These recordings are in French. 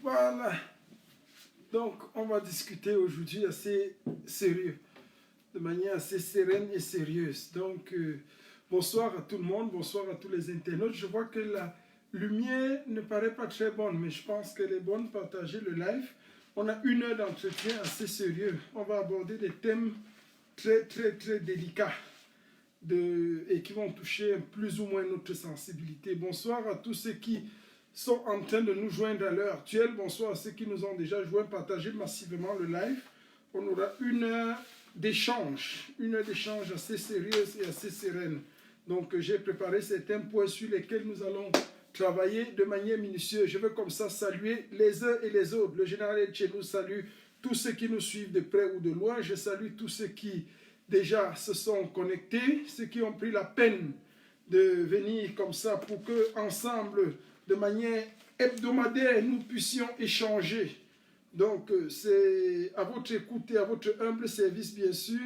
Voilà. Donc, on va discuter aujourd'hui assez sérieux, de manière assez sereine et sérieuse. Donc, bonsoir à tout le monde, bonsoir à tous les internautes. Je vois que la lumière ne paraît pas très bonne, mais je pense qu'elle est bonne. Partagez le live. On a une heure d'entretien assez sérieux. On va aborder des thèmes très délicats et qui vont toucher plus ou moins notre sensibilité. Bonsoir à tous ceux qui sont en train de nous joindre à l'heure actuelle. Bonsoir à ceux qui nous ont déjà joints. Partagez massivement le live. On aura une heure d'échange assez sérieuse et assez sereine. Donc j'ai préparé certains points sur lesquels nous allons travailler de manière minutieuse. Je veux comme ça saluer les uns et les autres. Le général Etchenou salue tous ceux qui nous suivent de près ou de loin. Je salue tous ceux qui déjà se sont connectés, ceux qui ont pris la peine de venir comme ça pour que ensemble, de manière hebdomadaire, nous puissions échanger. Donc, c'est à votre écoute et à votre humble service, bien sûr,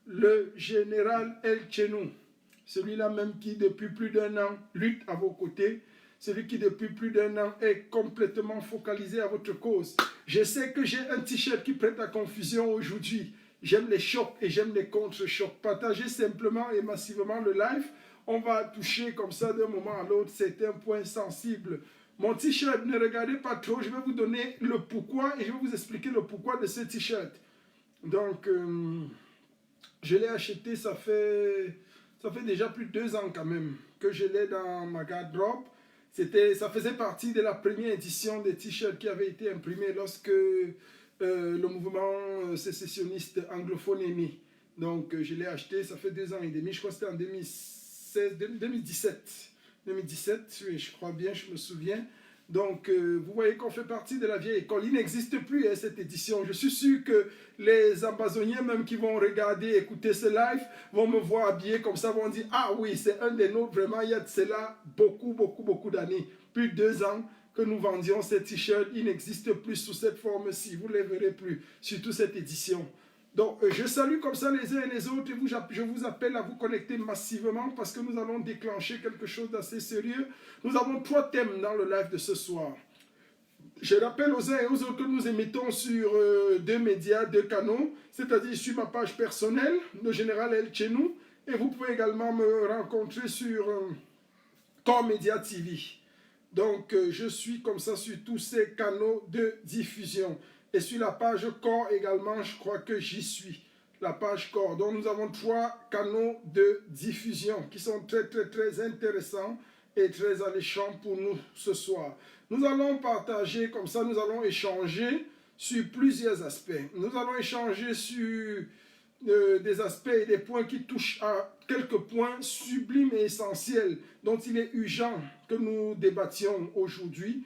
le général Etchenou, celui-là même qui, depuis plus d'un an, lutte à vos côtés, celui qui, depuis plus d'un an, est complètement focalisé à votre cause. Je sais que j'ai un t-shirt qui prête à confusion aujourd'hui. J'aime les chocs et j'aime les contre-chocs. Partagez simplement et massivement le live. On va toucher comme ça d'un moment à l'autre certains points sensibles. Mon t-shirt, ne regardez pas trop, je vais vous donner le pourquoi et je vais vous expliquer le pourquoi de ce t-shirt. Donc, je l'ai acheté, ça fait déjà plus de 2 ans quand même que je l'ai dans ma garde-robe. Ça faisait partie de la première édition des t-shirts qui avait été imprimée lorsque le mouvement sécessionniste anglophone est né. Donc, je l'ai acheté, ça fait 2 ans et demi, je crois que c'était en 2017, oui, je crois bien, je me souviens. Donc, vous voyez qu'on fait partie de la vieille école. Il n'existe plus cette édition. Je suis sûr que les Amazoniens même qui vont regarder, écouter ce live, vont me voir habillé comme ça, vont dire « Ah oui, c'est un des nôtres, vraiment, il y a de cela beaucoup d'années. Plus de 2 ans que nous vendions ces t-shirts, il n'existe plus sous cette forme-ci. Vous ne les verrez plus, surtout cette édition. » Donc, je salue comme ça les uns et les autres et je vous appelle à vous connecter massivement parce que nous allons déclencher quelque chose d'assez sérieux. Nous avons 3 thèmes dans le live de ce soir. Je rappelle aux uns et aux autres que nous émettons sur 2 médias, 2 canaux, c'est-à-dire sur ma page personnelle, le général Etchenou, et vous pouvez également me rencontrer sur Core Media TV. Donc, je suis comme ça sur tous ces canaux de diffusion. Et sur la page Core également, je crois que j'y suis. La page Core. Donc, nous avons 3 canaux de diffusion qui sont très intéressants et très alléchants pour nous ce soir. Nous allons partager, comme ça, nous allons échanger sur plusieurs aspects. Nous allons échanger sur des aspects et des points qui touchent à quelques points sublimes et essentiels dont il est urgent que nous débattions aujourd'hui.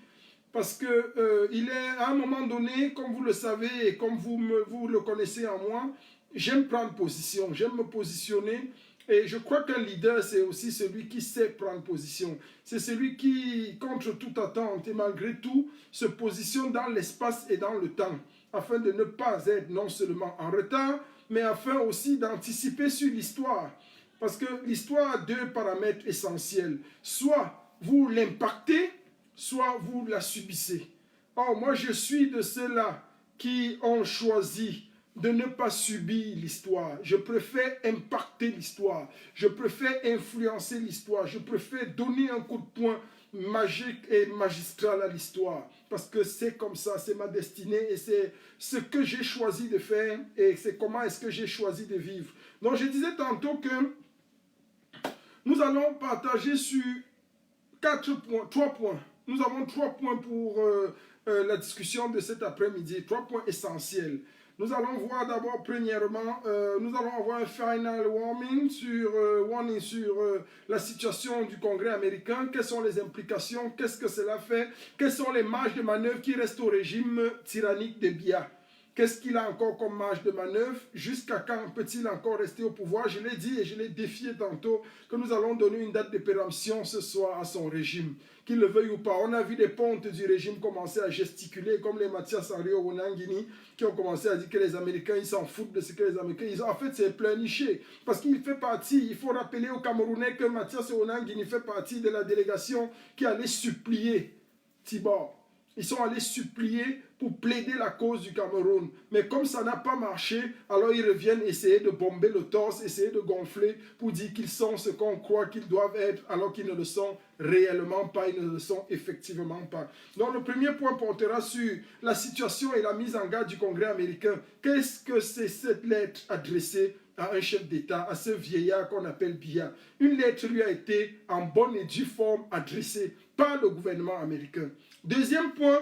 Parce que il est à un moment donné, comme vous le savez et comme vous le connaissez en moi, j'aime prendre position, j'aime me positionner. Et je crois qu'un leader, c'est aussi celui qui sait prendre position. C'est celui qui, contre toute attente et malgré tout, se positionne dans l'espace et dans le temps, afin de ne pas être non seulement en retard, mais afin aussi d'anticiper sur l'histoire. Parce que l'histoire a 2 paramètres essentiels. Soit vous l'impactez, soit vous la subissez. Or, moi, je suis de ceux-là qui ont choisi de ne pas subir l'histoire. Je préfère impacter l'histoire. Je préfère influencer l'histoire. Je préfère donner un coup de poing magique et magistral à l'histoire. Parce que c'est comme ça, c'est ma destinée et c'est ce que j'ai choisi de faire et c'est comment est-ce que j'ai choisi de vivre. Donc, je disais tantôt que nous allons partager sur 3 points. Nous avons 3 points pour la discussion de cet après-midi, 3 points essentiels. Nous allons voir d'abord, premièrement, nous allons avoir un final warning sur la situation du Congrès américain. Quelles sont les implications? Qu'est-ce que cela fait? Quelles sont les marges de manœuvre qui restent au régime tyrannique de Biya? Qu'est-ce qu'il a encore comme marge de manœuvre? Jusqu'à quand peut-il encore rester au pouvoir? Je l'ai dit et je l'ai défié tantôt que nous allons donner une date de péremption ce soir à son régime. Qu'il le veuille ou pas. On a vu des pontes du régime commencer à gesticuler comme les Mathias Henry Onangini qui ont commencé à dire que les Américains ils s'en foutent de ce que les Américains ils ont. En fait c'est pleurniché parce qu'il fait partie, il faut rappeler aux Camerounais que Mathias Onangini fait partie de la délégation qui allait supplier Tibor Ils sont allés supplier pour plaider la cause du Cameroun. Mais comme ça n'a pas marché, alors ils reviennent essayer de bomber le torse, essayer de gonfler pour dire qu'ils sont ce qu'on croit qu'ils doivent être, alors qu'ils ne le sont réellement pas, ils ne le sont effectivement pas. Donc le premier point portera sur la situation et la mise en garde du Congrès américain. Qu'est-ce que c'est cette lettre adressée à un chef d'État, à ce vieillard qu'on appelle Biya? Une lettre lui a été en bonne et due forme adressée par le gouvernement américain. Deuxième point,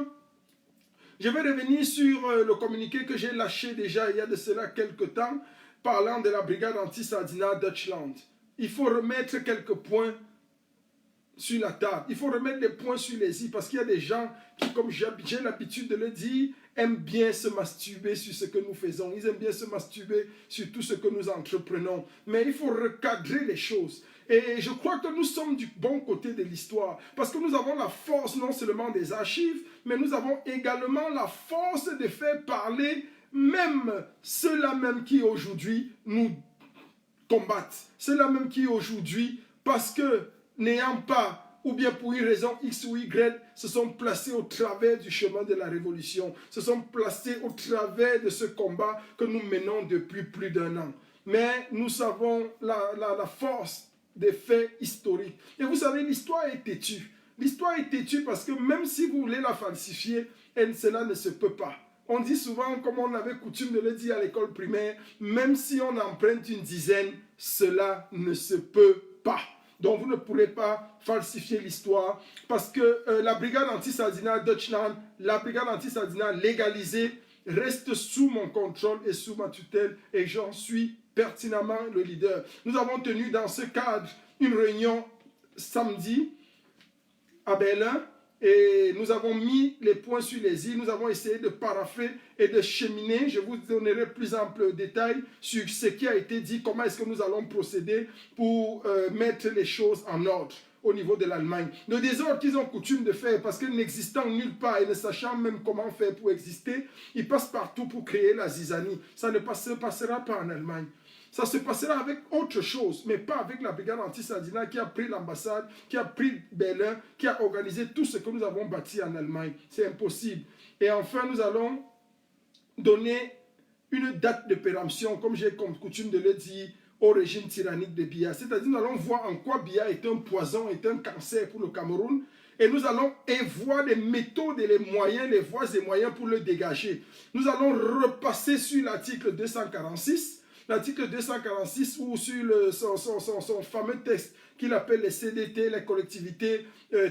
je vais revenir sur le communiqué que j'ai lâché déjà il y a de cela quelques temps, parlant de la brigade anti-Sardina Deutschland. Il faut remettre quelques points sur la table. Il faut remettre des points sur les i, parce qu'il y a des gens qui, comme j'ai l'habitude de le dire, aiment bien se masturber sur ce que nous faisons. Ils aiment bien se masturber sur tout ce que nous entreprenons. Mais il faut recadrer les choses. Et je crois que nous sommes du bon côté de l'histoire, parce que nous avons la force non seulement des archives, mais nous avons également la force de faire parler même ceux-là même qui aujourd'hui nous combattent. Ceux-là même qui aujourd'hui, parce que n'ayant pas, ou bien pour une raison X ou Y, se sont placés au travers du chemin de la révolution, se sont placés au travers de ce combat que nous menons depuis plus d'1 an. Mais nous savons la force des faits historiques. Et vous savez, l'histoire est têtue. L'histoire est têtue parce que même si vous voulez la falsifier, cela ne se peut pas. On dit souvent, comme on avait coutume de le dire à l'école primaire, même si on emprunte une dizaine, cela ne se peut pas. Donc vous ne pourrez pas falsifier l'histoire parce que la brigade anti-Sardina Deutschland, la brigade anti-Sardina légalisée, reste sous mon contrôle et sous ma tutelle et j'en suis pertinemment le leader. Nous avons tenu dans ce cadre une réunion samedi à Berlin et nous avons mis les points sur les i, nous avons essayé de parapher et de cheminer. Je vous donnerai plus ample détails sur ce qui a été dit, comment est-ce que nous allons procéder pour mettre les choses en ordre au niveau de l'Allemagne. Le désordre qu'ils ont coutume de faire, parce que n'existant nulle part et ne sachant même comment faire pour exister, ils passent partout pour créer la zizanie. Ça ne passera pas en Allemagne. Ça se passera avec autre chose, mais pas avec la brigade anti-Sardina qui a pris l'ambassade, qui a pris Berlin, qui a organisé tout ce que nous avons bâti en Allemagne. C'est impossible. Et enfin, nous allons donner une date de péremption, comme j'ai coutume de le dire, au régime tyrannique de Biya. C'est-à-dire, nous allons voir en quoi Biya est un poison, est un cancer pour le Cameroun, et nous allons voir les méthodes et les moyens, les voies et moyens pour le dégager. Nous allons repasser sur l'article 246, l'article 246 ou sur son fameux texte qu'il appelle les CDT, les collectivités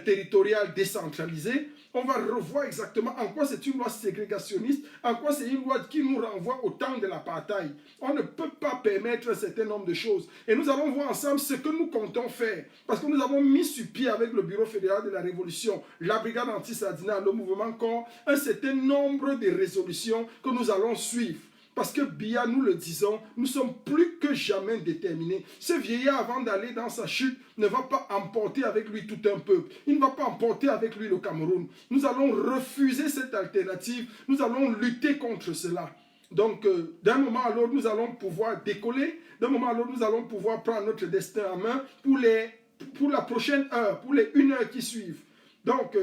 territoriales décentralisées. On va revoir exactement en quoi c'est une loi ségrégationniste, en quoi c'est une loi qui nous renvoie au temps de l'apartheid. On ne peut pas permettre un certain nombre de choses. Et nous allons voir ensemble ce que nous comptons faire. Parce que nous avons mis sur pied avec le Bureau fédéral de la Révolution, la brigade anti-Sardina, le mouvement corps, un certain nombre de résolutions que nous allons suivre. Parce que Biya, nous le disons, nous sommes plus que jamais déterminés. Ce vieillard, avant d'aller dans sa chute, ne va pas emporter avec lui tout un peuple. Il ne va pas emporter avec lui le Cameroun. Nous allons refuser cette alternative. Nous allons lutter contre cela. Donc, d'un moment à l'autre, nous allons pouvoir décoller. D'un moment à l'autre, nous allons pouvoir prendre notre destin en main pour la prochaine heure, pour les 1 heure qui suivent. Donc,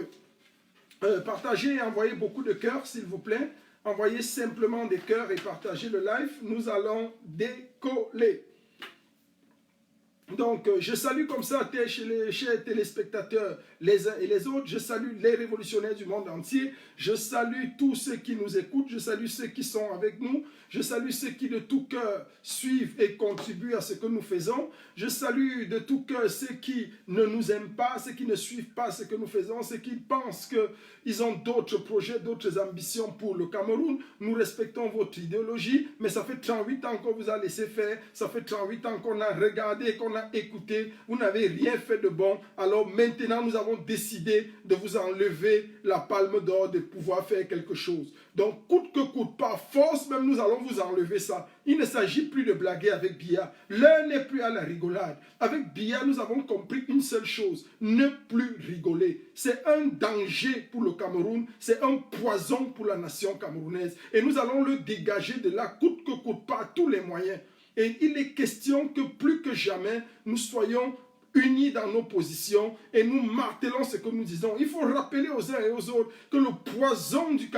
partagez et envoyez beaucoup de cœurs, s'il vous plaît. Envoyez simplement des cœurs et partagez le live. Nous allons décoller. Donc, je salue comme ça les chers téléspectateurs, les uns et les autres. Je salue les révolutionnaires du monde entier. Je salue tous ceux qui nous écoutent. Je salue ceux qui sont avec nous. Je salue ceux qui de tout cœur suivent et contribuent à ce que nous faisons. Je salue de tout cœur ceux qui ne nous aiment pas, ceux qui ne suivent pas ce que nous faisons, ceux qui pensent qu'ils ont d'autres projets, d'autres ambitions pour le Cameroun. Nous respectons votre idéologie, mais ça fait 38 ans qu'on vous a laissé faire. Ça fait 38 ans qu'on a regardé, qu'on a écouté. Vous n'avez rien fait de bon. Alors maintenant, nous avons décidé de vous enlever la palme d'or, de pouvoir faire quelque chose. Donc, coûte que coûte, par force même, nous allons vous enlever ça. Il ne s'agit plus de blaguer avec Biya. L'heure n'est plus à la rigolade. Avec Biya, nous avons compris une seule chose. Ne plus rigoler. C'est un danger pour le Cameroun. C'est un poison pour la nation camerounaise. Et nous allons le dégager de là, coûte que coûte, par tous les moyens. Et il est question que plus que jamais, nous soyons unis dans nos positions et nous martelons ce que nous disons. Il faut rappeler aux uns et aux autres que le poison du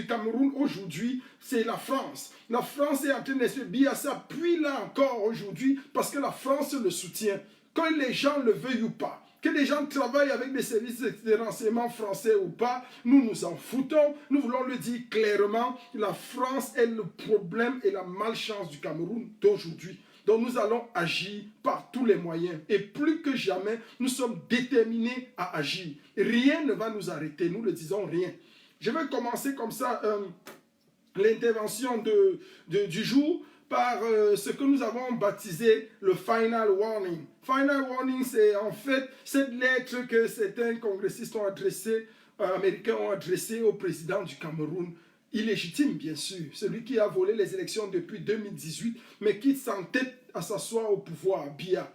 Cameroun aujourd'hui, c'est la France. La France est en train de subir, s'appuie là encore aujourd'hui parce que la France le soutient. Que les gens le veuillent ou pas, que les gens travaillent avec des services de renseignement français ou pas, nous nous en foutons. Nous voulons le dire clairement, la France est le problème et la malchance du Cameroun d'aujourd'hui. Donc nous allons agir par tous les moyens. Et plus que jamais, nous sommes déterminés à agir. Rien ne va nous arrêter, nous ne disons rien. Je vais commencer comme ça l'intervention du jour par ce que nous avons baptisé le Final Warning. Final Warning, c'est en fait cette lettre que certains congressistes ont adressée, américains ont adressée au président du Cameroun, illégitime bien sûr, celui qui a volé les élections depuis 2018, mais qui s'entête à s'asseoir au pouvoir, Biya.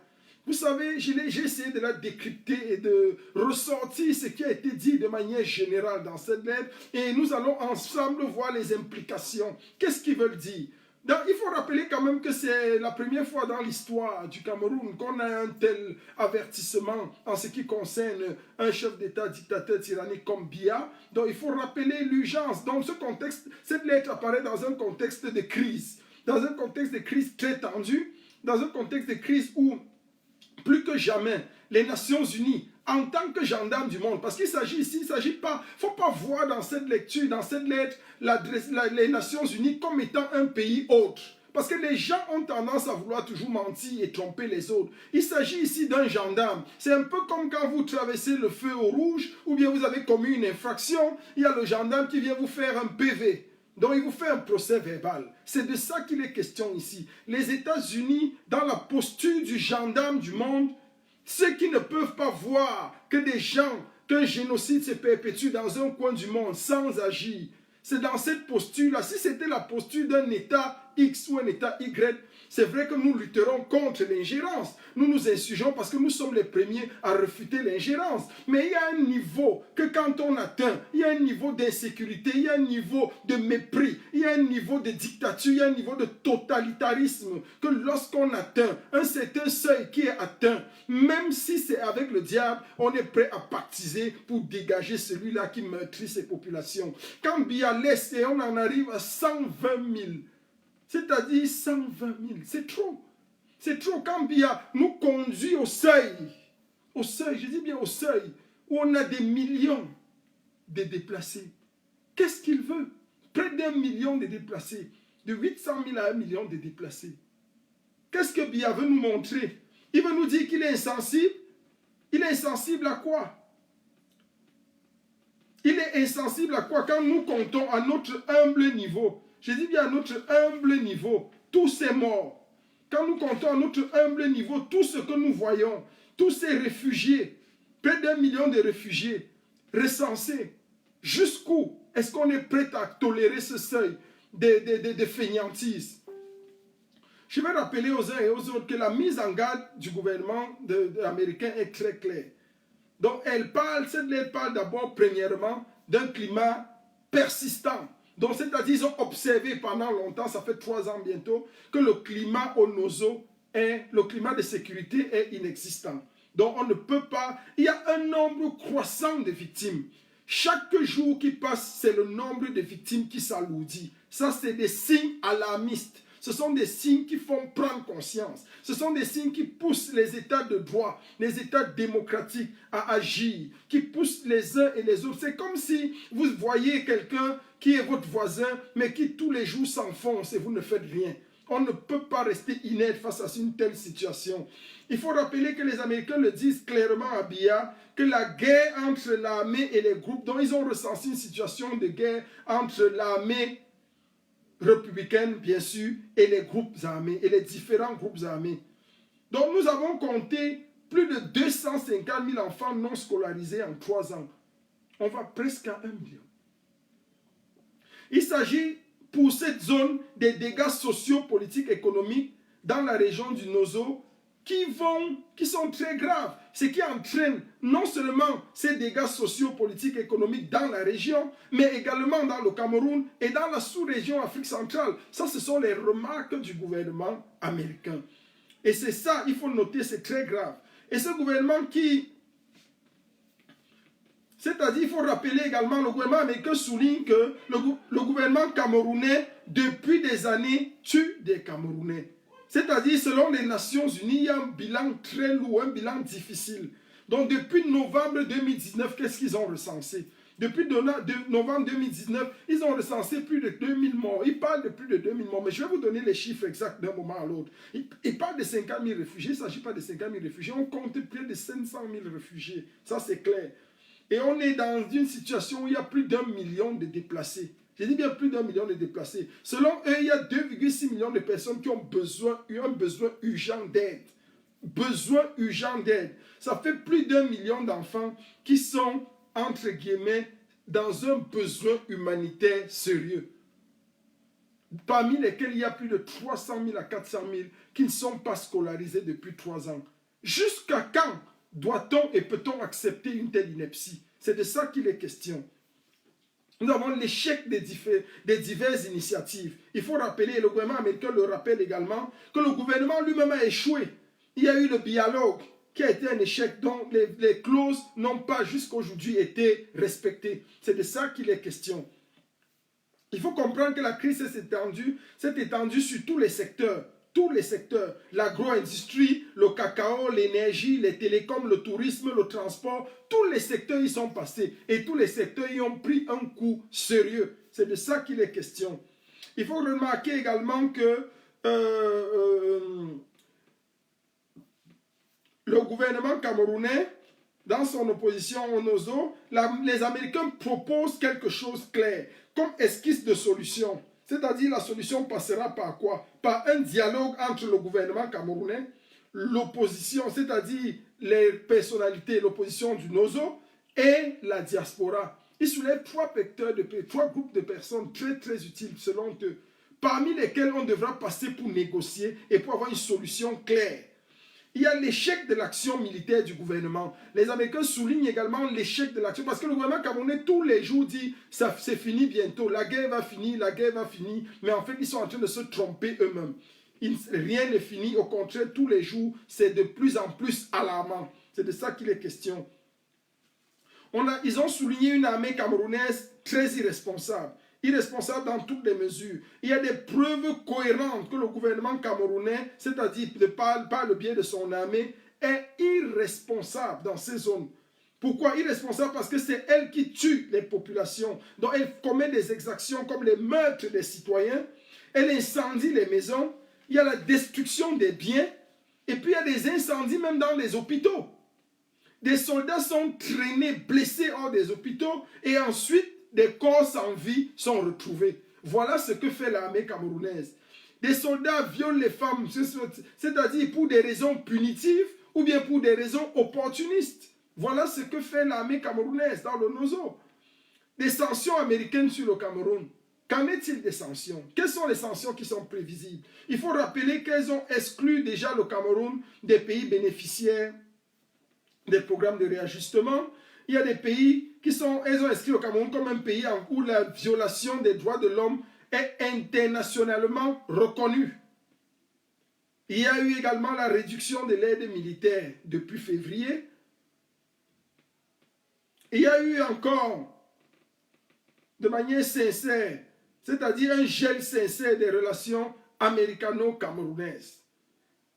Vous savez, j'ai essayé de la décrypter et de ressortir ce qui a été dit de manière générale dans cette lettre, et nous allons ensemble voir les implications. Qu'est-ce qu'ils veulent dire? Donc, il faut rappeler quand même que c'est la première fois dans l'histoire du Cameroun qu'on a un tel avertissement en ce qui concerne un chef d'État dictateur tyrannique comme Biya. Donc il faut rappeler l'urgence. Dans ce contexte, cette lettre apparaît dans un contexte de crise. Dans un contexte de crise très tendu. Dans un contexte de crise où, plus que jamais, les Nations Unies, en tant que gendarmes du monde, parce qu'il s'agit ici, il ne s'agit pas, il ne faut pas voir dans cette lecture, dans cette lettre, les Nations Unies comme étant un pays autre. Parce que les gens ont tendance à vouloir toujours mentir et tromper les autres. Il s'agit ici d'un gendarme. C'est un peu comme quand vous traversez le feu au rouge, ou bien vous avez commis une infraction, il y a le gendarme qui vient vous faire un PV. Donc il vous fait un procès verbal. C'est de ça qu'il est question ici. Les États-Unis, dans la posture du gendarme du monde, ceux qui ne peuvent pas voir que des gens, qu'un génocide se perpétue dans un coin du monde sans agir, c'est dans cette posture-là. Si c'était la posture d'un État X ou un État Y, c'est vrai que nous lutterons contre l'ingérence. Nous nous insurgeons parce que nous sommes les premiers à refuter l'ingérence. Mais il y a un niveau que quand on atteint, il y a un niveau d'insécurité, il y a un niveau de mépris, il y a un niveau de dictature, il y a un niveau de totalitarisme que lorsqu'on atteint un certain seuil qui est atteint, même si c'est avec le diable, on est prêt à pactiser pour dégager celui-là qui meurtrit ses populations. Quand Biya laisse et on en arrive à 120 000, c'est-à-dire 120 000, c'est trop. C'est trop. Quand Biya nous conduit au seuil, je dis bien au seuil, où on a des millions de déplacés. Qu'est-ce qu'il veut? Près d'1 million de déplacés, de 800 000 à 1 million de déplacés. Qu'est-ce que Biya veut nous montrer? Il veut nous dire qu'il est insensible. Il est insensible à quoi? Il est insensible à quoi? Quand nous comptons à notre humble niveau, je dis bien à notre humble niveau, tous ces morts. Quand nous comptons à notre humble niveau, tout ce que nous voyons, tous ces réfugiés, près d'1 million de réfugiés recensés, jusqu'où est-ce qu'on est prêt à tolérer ce seuil de fainéantise? Je vais rappeler aux uns et aux autres que la mise en garde du gouvernement américain est très claire. Donc cette lettre parle d'abord premièrement d'un climat persistant. Donc c'est-à-dire ils ont observé pendant longtemps, ça fait 3 ans bientôt, que le climat au Nozo, le climat de sécurité est inexistant. Donc on ne peut pas, il y a un nombre croissant de victimes. Chaque jour qui passe, c'est le nombre de victimes qui s'alourdit. Ça c'est des signes alarmistes. Ce sont des signes qui font prendre conscience. Ce sont des signes qui poussent les États de droit, les États démocratiques à agir, qui poussent les uns et les autres. C'est comme si vous voyez quelqu'un qui est votre voisin, mais qui tous les jours s'enfonce et vous ne faites rien. On ne peut pas rester inerte face à une telle situation. Il faut rappeler que les Américains le disent clairement à Biya, que la guerre entre l'armée et les groupes, dont ils ont recensé une situation de guerre entre l'armée républicaine, bien sûr, et les groupes armés, et les différents groupes armés. Donc nous avons compté plus de 250 000 enfants non scolarisés en 3 ans. On va presque à 1 million. Il s'agit pour cette zone des dégâts sociaux, politiques, économiques dans la région du Nozo qui sont très graves. Ce qui entraîne non seulement ces dégâts sociaux, politiques, économiques dans la région, mais également dans le Cameroun et dans la sous-région Afrique centrale. Ça, ce sont les remarques du gouvernement américain. Et c'est ça, il faut noter, c'est très grave. Et ce gouvernement qui... C'est-à-dire, il faut rappeler également, le gouvernement américain souligne que le gouvernement camerounais, depuis des années, tue des Camerounais. C'est-à-dire, selon les Nations Unies, il y a un bilan très lourd, un bilan difficile. Donc, depuis novembre 2019, qu'est-ce qu'ils ont recensé? Depuis novembre 2019, ils ont recensé plus de 2000 morts. Ils parlent de plus de 2000 morts, mais je vais vous donner les chiffres exacts d'un moment à l'autre. Ils parlent de 50 000 réfugiés, il ne s'agit pas de 50 000 réfugiés, on compte plus de 500 000 réfugiés. Ça, c'est clair. Et on est dans une situation où il y a plus d'1 million de déplacés. Je dis bien plus d'1 million de déplacés. Selon eux, il y a 2,6 millions de personnes qui ont un besoin urgent d'aide. Besoin urgent d'aide. Ça fait plus d'1 million d'enfants qui sont, entre guillemets, dans un besoin humanitaire sérieux. Parmi lesquels il y a plus de 300 000 à 400 000 qui ne sont pas scolarisés depuis 3 ans. Jusqu'à quand doit-on et peut-on accepter une telle ineptie? C'est de ça qu'il est question. Nous avons l'échec des diverses initiatives. Il faut rappeler, et le gouvernement américain le rappelle également, que le gouvernement lui-même a échoué. Il y a eu le dialogue qui a été un échec dont les clauses n'ont pas jusqu'à aujourd'hui été respectées. C'est de ça qu'il est question. Il faut comprendre que la crise s'est étendue sur tous les secteurs. Tous les secteurs, l'agro-industrie, le cacao, l'énergie, les télécoms, le tourisme, le transport, tous les secteurs y sont passés et tous les secteurs y ont pris un coup sérieux. C'est de ça qu'il est question. Il faut remarquer également que le gouvernement camerounais, dans son opposition au NOZO, les Américains proposent quelque chose de clair, comme esquisse de solution. C'est-à-dire la solution passera par quoi? Par un dialogue entre le gouvernement camerounais, l'opposition, c'est-à-dire les personnalités, l'opposition du NOZO et la diaspora. Ils soulèvent 3 groupes de personnes très très utiles selon eux, parmi lesquels on devra passer pour négocier et pour avoir une solution claire. Il y a l'échec de l'action militaire du gouvernement. Les Américains soulignent également l'échec de l'action parce que le gouvernement camerounais tous les jours dit ça c'est fini bientôt, la guerre va finir, mais en fait ils sont en train de se tromper eux-mêmes. Rien n'est fini, au contraire tous les jours c'est de plus en plus alarmant. C'est de ça qu'il est question. Ils ont souligné une armée camerounaise très irresponsable dans toutes les mesures. Il y a des preuves cohérentes que le gouvernement camerounais, c'est-à-dire par le biais de son armée, est irresponsable dans ces zones. Pourquoi irresponsable? Parce que c'est elle qui tue les populations. Donc elle commet des exactions comme les meurtres des citoyens, elle incendie les maisons, il y a la destruction des biens, et puis il y a des incendies même dans les hôpitaux. Des soldats sont traînés, blessés hors des hôpitaux, et ensuite des corps sans vie sont retrouvés. Voilà ce que fait l'armée camerounaise. Des soldats violent les femmes, c'est-à-dire pour des raisons punitives ou bien pour des raisons opportunistes. Voilà ce que fait l'armée camerounaise dans le NOZO. Des sanctions américaines sur le Cameroun. Qu'en est-il des sanctions? Quelles sont les sanctions qui sont prévisibles? Il faut rappeler qu'elles ont exclu déjà le Cameroun des pays bénéficiaires des programmes de réajustement. Il y a des pays elles ont inscrit le Cameroun comme un pays où la violation des droits de l'homme est internationalement reconnue. Il y a eu également la réduction de l'aide militaire depuis février. Il y a eu encore, de manière sincère, c'est-à-dire un gel sincère des relations américano-camerounaises.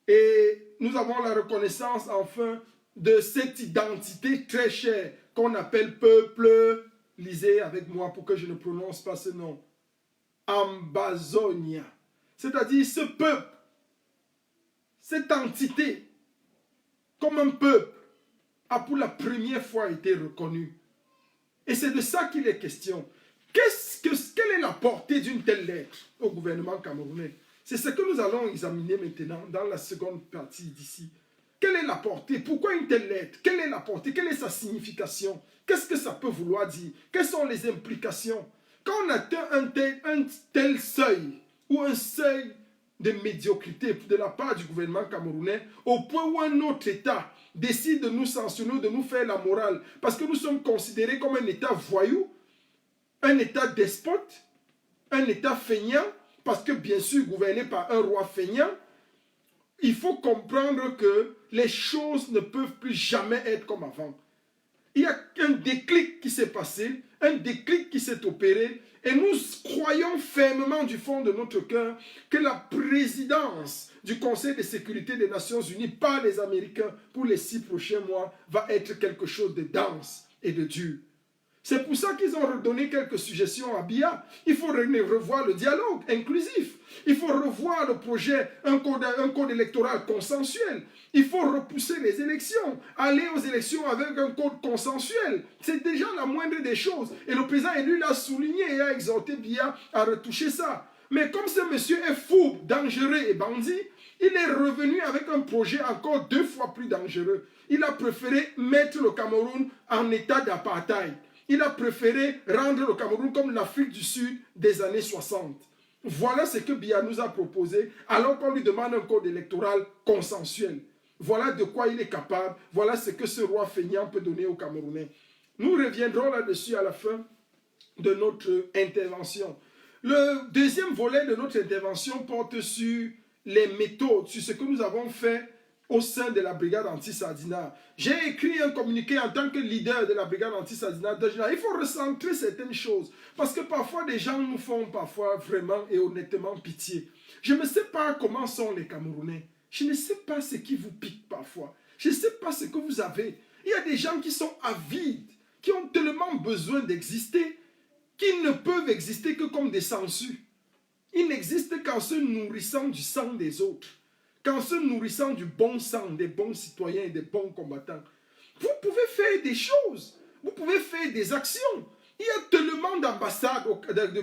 Et nous avons la reconnaissance enfin de cette identité très chère qu'on appelle peuple, lisez avec moi pour que je ne prononce pas ce nom, Ambazonia. C'est-à-dire ce peuple, cette entité, comme un peuple, a pour la première fois été reconnu. Et c'est de ça qu'il est question. Quelle est la portée d'une telle lettre au gouvernement camerounais? C'est ce que nous allons examiner maintenant dans la seconde partie d'ici. Quelle est la portée? Pourquoi une telle lettre? Quelle est la portée? Quelle est sa signification? Qu'est-ce que ça peut vouloir dire? Quelles sont les implications? Quand on atteint un tel seuil, ou un seuil de médiocrité de la part du gouvernement camerounais, au point où un autre État décide de nous sanctionner, de nous faire la morale, parce que nous sommes considérés comme un État voyou, un État despote, un État feignant, parce que bien sûr gouverné par un roi feignant, il faut comprendre que les choses ne peuvent plus jamais être comme avant. Il y a un déclic qui s'est passé, un déclic qui s'est opéré, et nous croyons fermement du fond de notre cœur que la présidence du Conseil de sécurité des Nations Unies par les Américains pour les 6 prochains mois va être quelque chose de dense et de dur. C'est pour ça qu'ils ont redonné quelques suggestions à Biya. Il faut revoir le dialogue inclusif. Il faut revoir le projet, un code électoral consensuel. Il faut repousser les élections, aller aux élections avec un code consensuel. C'est déjà la moindre des choses. Et le président élu l'a souligné et a exhorté Biya à retoucher ça. Mais comme ce monsieur est fou, dangereux et bandit, il est revenu avec un projet encore 2 fois plus dangereux. Il a préféré mettre le Cameroun en état d'apartheid. Il a préféré rendre le Cameroun comme l'Afrique du Sud des années 60. Voilà ce que Biya nous a proposé, alors qu'on lui demande un code électoral consensuel. Voilà de quoi il est capable, voilà ce que ce roi feignant peut donner aux Camerounais. Nous reviendrons là-dessus à la fin de notre intervention. Le deuxième volet de notre intervention porte sur les méthodes, sur ce que nous avons fait au sein de la brigade anti-Sardina. J'ai écrit un communiqué en tant que leader de la brigade anti-Sardina. Il faut recentrer certaines choses. Parce que parfois, des gens nous font parfois vraiment et honnêtement pitié. Je ne sais pas comment sont les Camerounais. Je ne sais pas ce qui vous pique parfois. Je ne sais pas ce que vous avez. Il y a des gens qui sont avides, qui ont tellement besoin d'exister, qu'ils ne peuvent exister que comme des sangsues. Ils n'existent qu'en se nourrissant du sang des autres. Qu'en se nourrissant du bon sang, des bons citoyens et des bons combattants. Vous pouvez faire des choses, vous pouvez faire des actions. Il y a tellement d'ambassades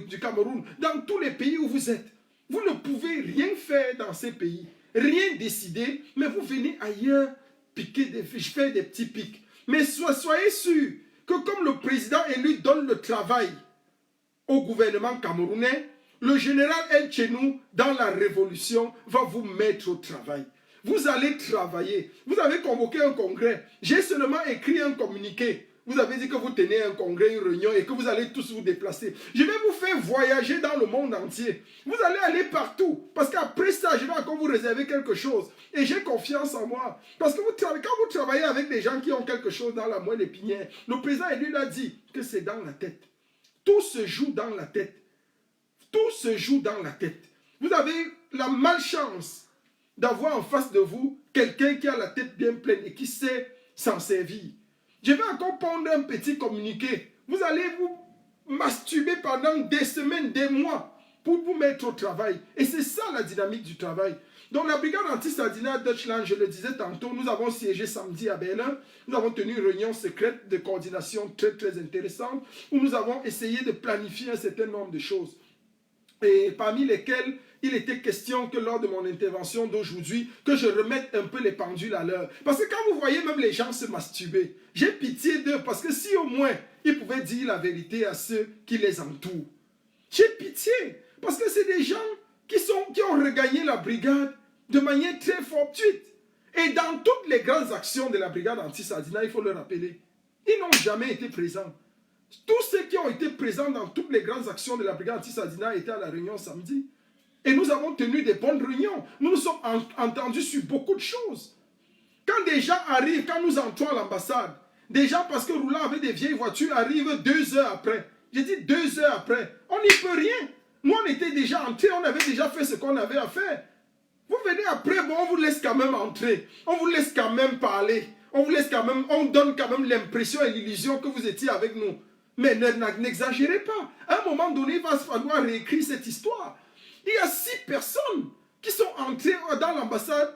du Cameroun dans tous les pays où vous êtes. Vous ne pouvez rien faire dans ces pays, rien décider, mais vous venez ailleurs faire des petits pics. Mais soyez sûrs que comme le président élu donne le travail au gouvernement camerounais, le général El Chenou, dans la révolution, va vous mettre au travail. Vous allez travailler. Vous avez convoqué un congrès. J'ai seulement écrit un communiqué. Vous avez dit que vous tenez un congrès, une réunion et que vous allez tous vous déplacer. Je vais vous faire voyager dans le monde entier. Vous allez aller partout. Parce qu'après ça, je vais encore vous réserver quelque chose. Et j'ai confiance en moi. Parce que quand vous travaillez avec des gens qui ont quelque chose dans la moelle épinière, le président lui a dit que c'est dans la tête. Tout se joue dans la tête. Tout se joue dans la tête. Vous avez la malchance d'avoir en face de vous quelqu'un qui a la tête bien pleine et qui sait s'en servir. Je vais encore prendre un petit communiqué. Vous allez vous masturber pendant des semaines, des mois pour vous mettre au travail. Et c'est ça la dynamique du travail. Donc la brigade anti-Sardina Deutschland, je le disais tantôt, nous avons siégé samedi à Berlin. Nous avons tenu une réunion secrète de coordination très très intéressante où nous avons essayé de planifier un certain nombre de choses. Et parmi lesquels il était question que lors de mon intervention d'aujourd'hui, que je remette un peu les pendules à l'heure. Parce que quand vous voyez même les gens se masturber, j'ai pitié d'eux parce que si au moins ils pouvaient dire la vérité à ceux qui les entourent. J'ai pitié parce que c'est des gens qui ont regagné la brigade de manière très fortuite. Et dans toutes les grandes actions de la brigade anti-Sardina, il faut le rappeler, ils n'ont jamais été présents. Tous ceux qui ont été présents dans toutes les grandes actions de la brigade anti-Sardina étaient à la réunion samedi. Et nous avons tenu des bonnes réunions. Nous nous sommes entendus sur beaucoup de choses. Quand des gens arrivent, quand nous entrons à l'ambassade, des gens, parce que Roula avait des vieilles voitures, arrivent 2 heures après. J'ai dit 2 heures après. On n'y peut rien. Nous, on était déjà entrés, on avait déjà fait ce qu'on avait à faire. Vous venez après, bon, on vous laisse quand même entrer. On vous laisse quand même parler. On vous laisse quand même, on donne quand même l'impression et l'illusion que vous étiez avec nous. Mais n'exagérez pas. À un moment donné, il va falloir réécrire cette histoire. Il y a 6 personnes qui sont entrées dans l'ambassade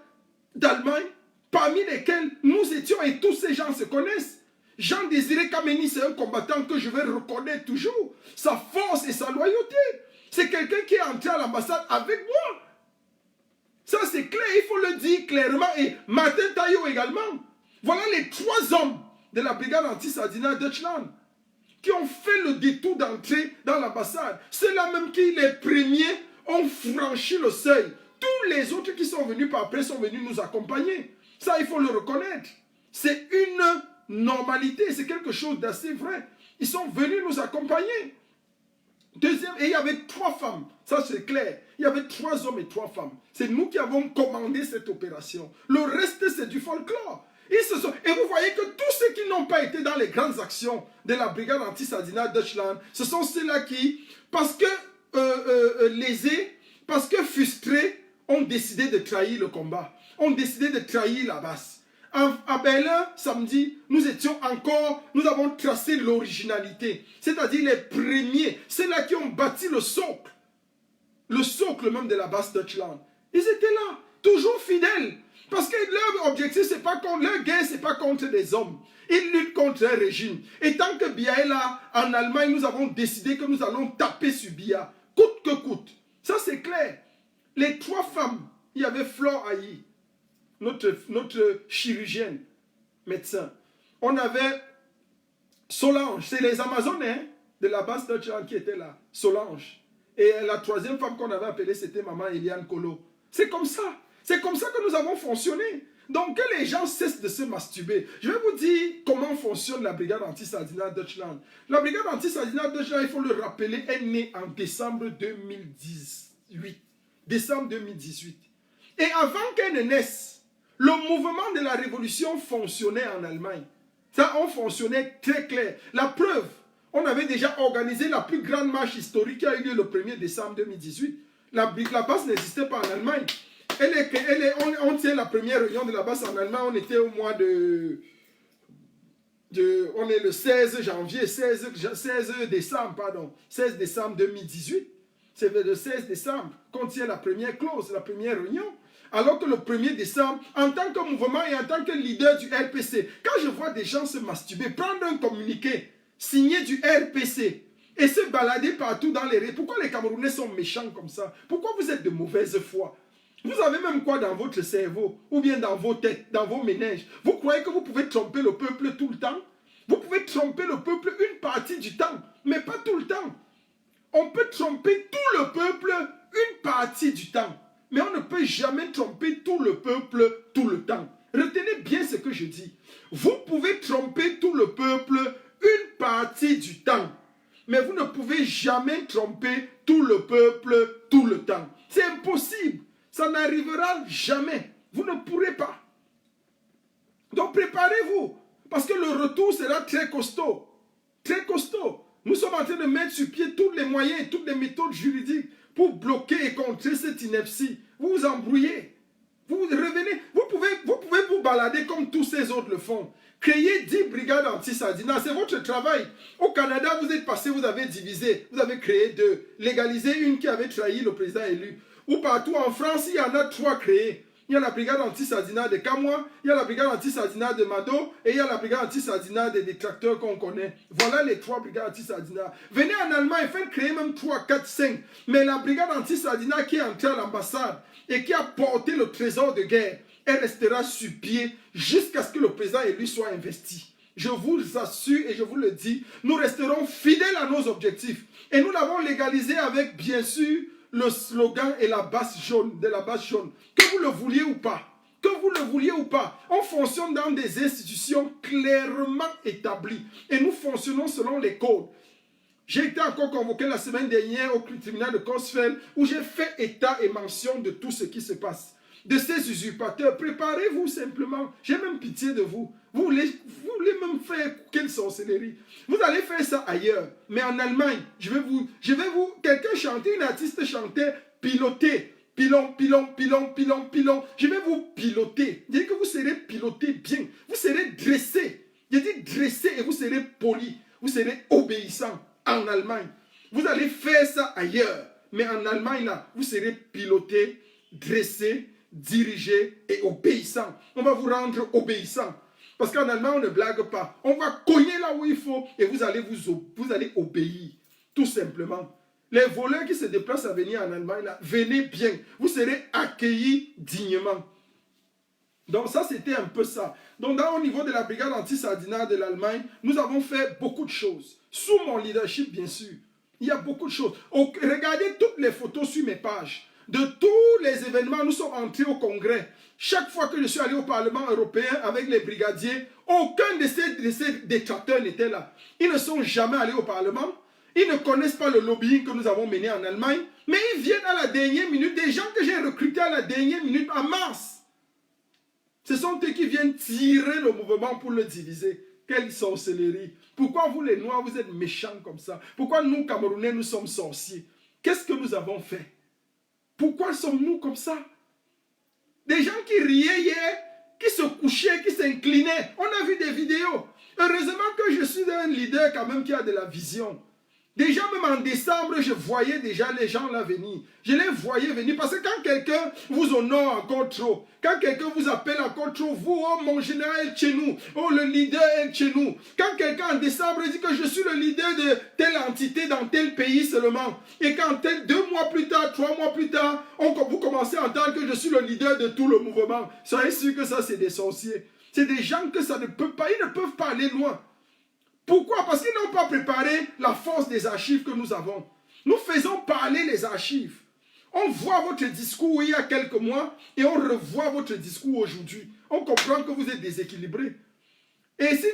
d'Allemagne, parmi lesquelles nous étions et tous ces gens se connaissent. Jean-Désiré Kameni, c'est un combattant que je vais reconnaître toujours. Sa force et sa loyauté. C'est quelqu'un qui est entré à l'ambassade avec moi. Ça c'est clair, il faut le dire clairement. Et Martin Taillot également. Voilà les 3 hommes de la brigade anti-Sardina Deutschland qui ont fait le détour d'entrer dans l'ambassade. Ceux-là même qui, les premiers, ont franchi le seuil. Tous les autres qui sont venus par après sont venus nous accompagner. Ça, il faut le reconnaître. C'est une normalité, c'est quelque chose d'assez vrai. Ils sont venus nous accompagner. et il y avait 3 femmes. Ça, c'est clair. Il y avait 3 hommes et 3 femmes. C'est nous qui avons commandé cette opération. Le reste, c'est du folklore. Et vous voyez que tous ceux qui n'ont pas été dans les grandes actions de la brigade anti-Sadina Deutschland, ce sont ceux-là qui, parce que lésés, parce que frustrés, ont décidé de trahir le combat, ont décidé de trahir la base. À Berlin, samedi, nous avons tracé l'originalité, c'est-à-dire les premiers, ceux-là qui ont bâti le socle même de la base Deutschland. Ils étaient là, toujours fidèles. Parce que leur objectif, c'est pas contre leur guerre, c'est pas contre des hommes. Ils luttent contre un régime. Et tant que Biya est là, en Allemagne, nous avons décidé que nous allons taper sur Biya, coûte que coûte. Ça, c'est clair. Les 3 femmes, il y avait Flore Ayi, notre chirurgienne, médecin. On avait Solange, c'est les Amazones de la base Deutschland qui étaient là. Solange. Et la 3e femme qu'on avait appelée, c'était Maman Eliane Kolo. C'est comme ça. C'est comme ça que nous avons fonctionné. Donc que les gens cessent de se masturber. Je vais vous dire comment fonctionne la brigade anti-Sadina Deutschland. La brigade anti-Sadina Deutschland, il faut le rappeler, est née en décembre 2018. Décembre 2018. Et avant qu'elle ne naisse, le mouvement de la révolution fonctionnait en Allemagne. Ça, on fonctionnait très clair. La preuve, on avait déjà organisé la plus grande marche historique qui a eu lieu le 1er décembre 2018. La base n'existait pas en Allemagne. On tient la première réunion de la base en Allemagne, on était au mois on est le 16 décembre 2018. C'est le 16 décembre qu'on tient la première clause, la première réunion. Alors que le 1er décembre, en tant que mouvement et en tant que leader du RPC, quand je vois des gens se masturber, prendre un communiqué, signer du RPC et se balader partout dans les rues, pourquoi les Camerounais sont méchants comme ça? Pourquoi vous êtes de mauvaise foi? Vous avez même quoi dans votre cerveau, ou bien dans vos têtes, dans vos méninges? Vous croyez que vous pouvez tromper le peuple tout le temps? Vous pouvez tromper le peuple une partie du temps, mais pas tout le temps. On peut tromper tout le peuple une partie du temps, mais on ne peut jamais tromper tout le peuple tout le temps. Retenez bien ce que je dis. Vous pouvez tromper tout le peuple une partie du temps, mais vous ne pouvez jamais tromper tout le peuple tout le temps. C'est impossible. Ça n'arrivera jamais. Vous ne pourrez pas. Donc préparez-vous. Parce que le retour sera très costaud. Très costaud. Nous sommes en train de mettre sur pied tous les moyens et toutes les méthodes juridiques pour bloquer et contrer cette ineptie. Vous vous embrouillez. Vous revenez. Vous pouvez vous balader comme tous ces autres le font. Créer 10 brigades anti-Sadina, c'est votre travail. Au Canada, vous êtes passé, vous avez divisé. Vous avez créé 2. Légalisé une qui avait trahi le président élu. Ou partout en France, il y en a 3 créés. Il y a la brigade anti-Sadina de Kamwa, il y a la brigade anti-Sadina de Mado, et il y a la brigade anti-Sadina des détracteurs qu'on connaît. Voilà les 3 brigades anti-Sadina. Venez en Allemagne, faites créer même 3, 4, 5. Mais la brigade anti-Sadina qui est entrée à l'ambassade et qui a porté le trésor de guerre, elle restera sur pied jusqu'à ce que le président élu soit investi. Je vous assure et je vous le dis, nous resterons fidèles à nos objectifs. Et nous l'avons légalisé avec, bien sûr, le slogan et la base jaune, de la base jaune. Que vous le vouliez ou pas, que vous le vouliez ou pas, on fonctionne dans des institutions clairement établies. Et nous fonctionnons selon les codes. J'ai été encore convoqué la semaine dernière au tribunal de Coesfeld où j'ai fait état et mention de tout ce qui se passe. De ces usurpateurs, préparez-vous simplement. J'ai même pitié de vous. Vous voulez même faire quelle sorcellerie? Vous allez faire ça ailleurs. Mais en Allemagne, quelqu'un chantait, une artiste chantait, piloter. Pilon, pilon, pilon, pilon, pilon. Je vais vous piloter. Je dis que vous serez piloté bien. Vous serez dressé. Je dis dressé et vous serez poli. Vous serez obéissant en Allemagne. Vous allez faire ça ailleurs. Mais en Allemagne, là, vous serez piloté, dressé, dirigé et obéissant. On va vous rendre obéissant. Parce qu'en Allemagne, on ne blague pas. On va cogner là où il faut et vous allez obéir. Tout simplement. Les voleurs qui se déplacent à venir en Allemagne, là, venez bien. Vous serez accueillis dignement. Donc ça, c'était un peu ça. Donc au niveau de la brigade anti-Sadina de l'Allemagne, nous avons fait beaucoup de choses. Sous mon leadership, bien sûr. Il y a beaucoup de choses. Regardez toutes les photos sur mes pages. De tous les événements, nous sommes entrés au Congrès. Chaque fois que je suis allé au Parlement européen avec les brigadiers, aucun de ces détracteurs n'était là. Ils ne sont jamais allés au Parlement. Ils ne connaissent pas le lobbying que nous avons mené en Allemagne, mais ils viennent à la dernière minute, des gens que j'ai recrutés à la dernière minute en mars. Ce sont eux qui viennent tirer le mouvement pour le diviser. Quelle sorcellerie! Pourquoi vous les Noirs, vous êtes méchants comme ça? Pourquoi nous, Camerounais, nous sommes sorciers? Qu'est-ce que nous avons fait? Pourquoi sommes-nous comme ça? Des gens qui riaient hier, qui se couchaient, qui s'inclinaient. On a vu des vidéos. Heureusement que je suis un leader quand même qui a de la vision. Déjà même en décembre, je voyais déjà les gens là venir. Je les voyais venir parce que quand quelqu'un vous honore encore trop, quand quelqu'un vous appelle encore trop, vous, oh mon général est chez nous, oh le leader est chez nous. Quand quelqu'un en décembre dit que je suis le leader de telle entité dans tel pays seulement, et quand 2 mois plus tard, 3 mois plus tard, vous commencez à entendre que je suis le leader de tout le mouvement, soyez sûr que ça c'est des sorciers. C'est des gens que ça ne peut pas, ils ne peuvent pas aller loin. Pourquoi? Parce qu'ils n'ont pas préparé la force des archives que nous avons. Nous faisons parler les archives. On voit votre discours il y a quelques mois et on revoit votre discours aujourd'hui. On comprend que vous êtes déséquilibré. Et si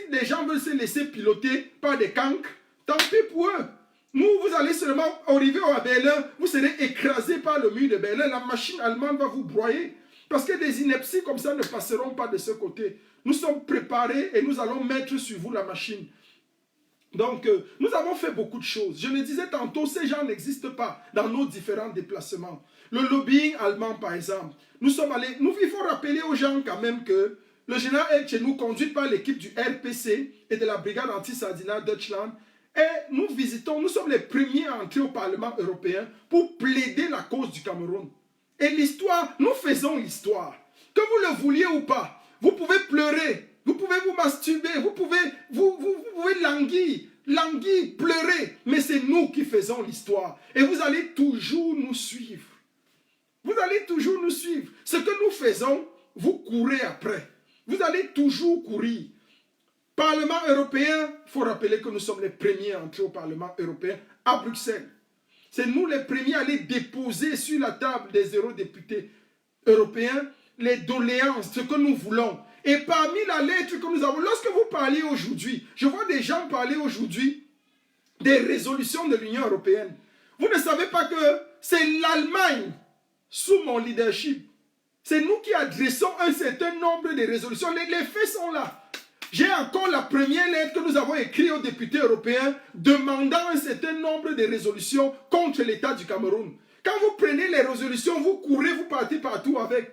les gens veulent se laisser piloter par des cancres, tant pis pour eux. Vous allez seulement arriver à Berlin, vous serez écrasé par le mur de Berlin. La machine allemande va vous broyer. Parce que des inepties comme ça ne passeront pas de ce côté. Nous sommes préparés et nous allons mettre sur vous la machine. Donc, nous avons fait beaucoup de choses. Je le disais tantôt, ces gens n'existent pas dans nos différents déplacements. Le lobbying allemand, par exemple. Nous sommes allés, il faut rappeler aux gens quand même que le général est chez nous, conduit par l'équipe du RPC et de la brigade anti-Sardina Deutschland. Et nous sommes les premiers à entrer au Parlement européen pour plaider la cause du Cameroun. Et l'histoire, nous faisons l'histoire. Que vous le vouliez ou pas, vous pouvez pleurer, vous pouvez vous masturber, vous pouvez languir, pleurer. Mais c'est nous qui faisons l'histoire. Et vous allez toujours nous suivre. Vous allez toujours nous suivre. Ce que nous faisons, vous courez après. Vous allez toujours courir. Parlement européen, il faut rappeler que nous sommes les premiers à entrer au Parlement européen à Bruxelles. C'est nous les premiers à aller déposer sur la table des eurodéputés européens les doléances, ce que nous voulons. Et parmi la lettre que nous avons, lorsque vous parlez aujourd'hui, je vois des gens parler aujourd'hui des résolutions de l'Union européenne. Vous ne savez pas que c'est l'Allemagne, sous mon leadership, c'est nous qui adressons un certain nombre de résolutions. Les faits sont là. J'ai encore la première lettre que nous avons écrite aux députés européens demandant un certain nombre de résolutions contre l'État du Cameroun. Quand vous prenez les résolutions, vous courez, vous partez partout avec.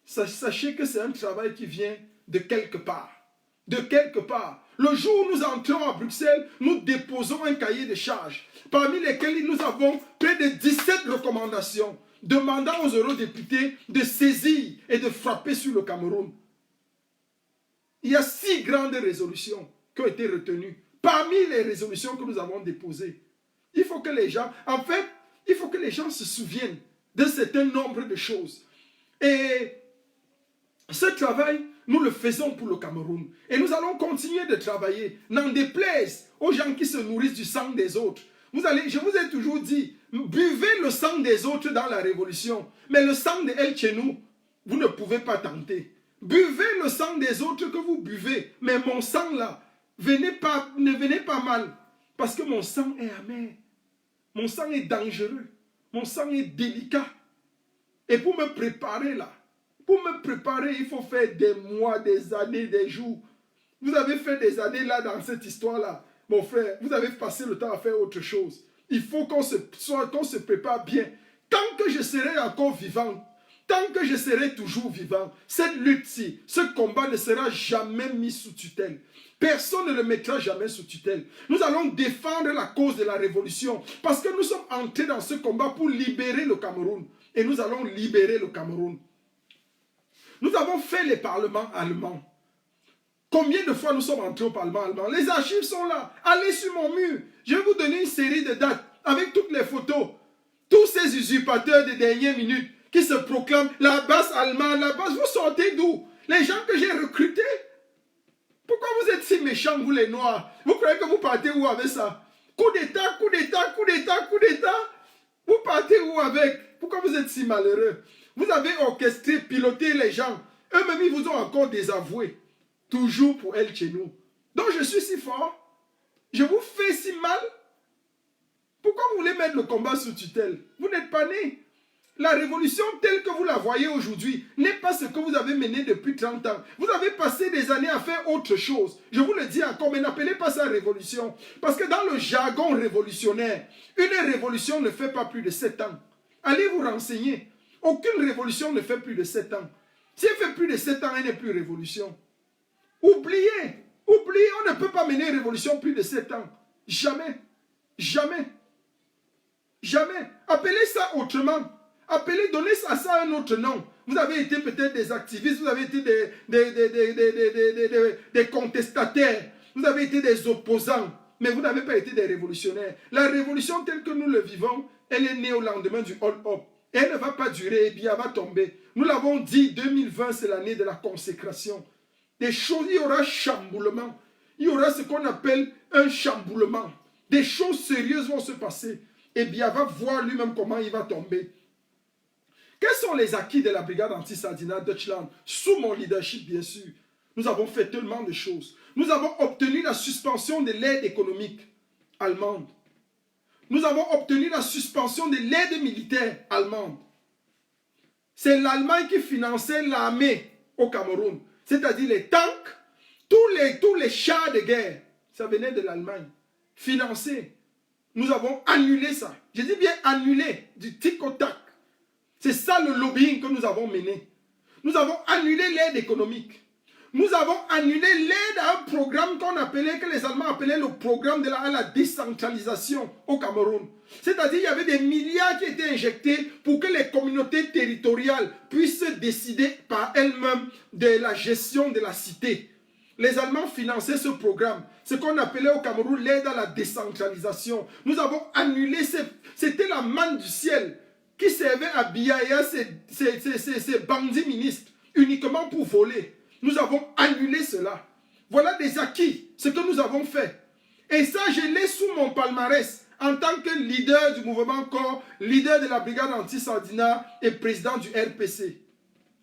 Sachez que c'est un travail qui vient de quelque part. De quelque part. Le jour où nous entrons à Bruxelles, nous déposons un cahier de charges, parmi lesquels nous avons près de 17 recommandations, demandant aux eurodéputés de saisir et de frapper sur le Cameroun. Il y a 6 grandes résolutions qui ont été retenues. Parmi les résolutions que nous avons déposées, il faut que les gens, il faut que les gens se souviennent d'un certain nombre de choses. Et ce travail, nous le faisons pour le Cameroun. Et nous allons continuer de travailler. N'en déplaise aux gens qui se nourrissent du sang des autres. Je vous ai toujours dit, buvez le sang des autres dans la révolution. Mais le sang de El Chenou, vous ne pouvez pas tenter. Buvez le sang des autres que vous buvez. Mais mon sang là, ne venez pas mal. Parce que mon sang est amer. Mon sang est dangereux. Mon sang est délicat. Et pour me préparer là, il faut faire des mois, des années, des jours. Vous avez fait des années là dans cette histoire-là. Mon frère, vous avez passé le temps à faire autre chose. Il faut qu'on se prépare bien. Tant que je serai encore vivant, tant que je serai toujours vivant, cette lutte-ci, ce combat ne sera jamais mis sous tutelle. Personne ne le mettra jamais sous tutelle. Nous allons défendre la cause de la révolution parce que nous sommes entrés dans ce combat pour libérer le Cameroun. Et nous allons libérer le Cameroun. Nous avons fait les parlements allemands. Combien de fois nous sommes entrés au Parlement allemand? Les archives sont là. Allez sur mon mur. Je vais vous donner une série de dates avec toutes les photos. Tous ces usurpateurs de dernière minute qui se proclament la base allemande, la base. Vous sortez d'où? Les gens que j'ai recrutés. Pourquoi vous êtes si méchants, vous les Noirs? Vous croyez que vous partez où avec ça? Coup d'État, coup d'État, coup d'État, coup d'État. Vous partez où avec? Pourquoi vous êtes si malheureux? Vous avez orchestré, piloté les gens. Eux-mêmes, ils vous ont encore désavoué. Toujours pour El Chenou. Donc je suis si fort. Je vous fais si mal. voulez mettre le combat sous tutelle. Vous n'êtes pas né. La révolution telle que vous la voyez aujourd'hui n'est pas ce que vous avez mené depuis 30 ans. Vous avez passé des années à faire autre chose. Je vous le dis encore, mais n'appelez pas ça révolution. Parce que dans le jargon révolutionnaire, une révolution ne fait pas plus de 7 ans. Allez vous renseigner. Aucune révolution ne fait plus de 7 ans. Si elle fait plus de 7 ans, elle n'est plus révolution. Oubliez. Oubliez, on ne peut pas mener une révolution plus de 7 ans. Jamais. Jamais. Jamais. Appelez ça autrement. Appelez, donnez ça un autre nom. Vous avez été peut-être des activistes, vous avez été des contestataires, vous avez été des opposants, mais vous n'avez pas été des révolutionnaires. La révolution telle que nous le vivons, elle est née au lendemain du hold-up. Elle ne va pas durer et puis elle va tomber. Nous l'avons dit, 2020, c'est l'année de la consécration. Des choses, il y aura chamboulement. Il y aura ce qu'on appelle un chamboulement. Des choses sérieuses vont se passer. Et bien, va voir lui-même comment il va tomber. Quels sont les acquis de la brigade anti-Sardina Deutschland? Sous mon leadership, bien sûr. Nous avons fait tellement de choses. Nous avons obtenu la suspension de l'aide économique allemande. Nous avons obtenu la suspension de l'aide militaire allemande. C'est l'Allemagne qui finançait l'armée au Cameroun. C'est-à-dire les tanks, tous les chars de guerre. Ça venait de l'Allemagne. Financé. Nous avons annulé ça. Je dis bien annulé, du tic au tac. C'est ça le lobbying que nous avons mené. Nous avons annulé l'aide économique. Nous avons annulé l'aide à un programme qu'on appelait, que les Allemands appelaient le programme de la décentralisation au Cameroun. C'est-à-dire qu'il y avait des milliards qui étaient injectés pour que les communautés territoriales puissent décider par elles-mêmes de la gestion de la cité. Les Allemands finançaient ce programme, ce qu'on appelait au Cameroun l'aide à la décentralisation. Nous avons annulé, c'était la manne du ciel qui servait à Biaya, ces bandits ministres, uniquement pour voler. Nous avons annulé cela. Voilà des acquis, ce que nous avons fait. Et ça, je l'ai sous mon palmarès en tant que leader du mouvement corps, leader de la brigade anti-Sardina et président du RPC,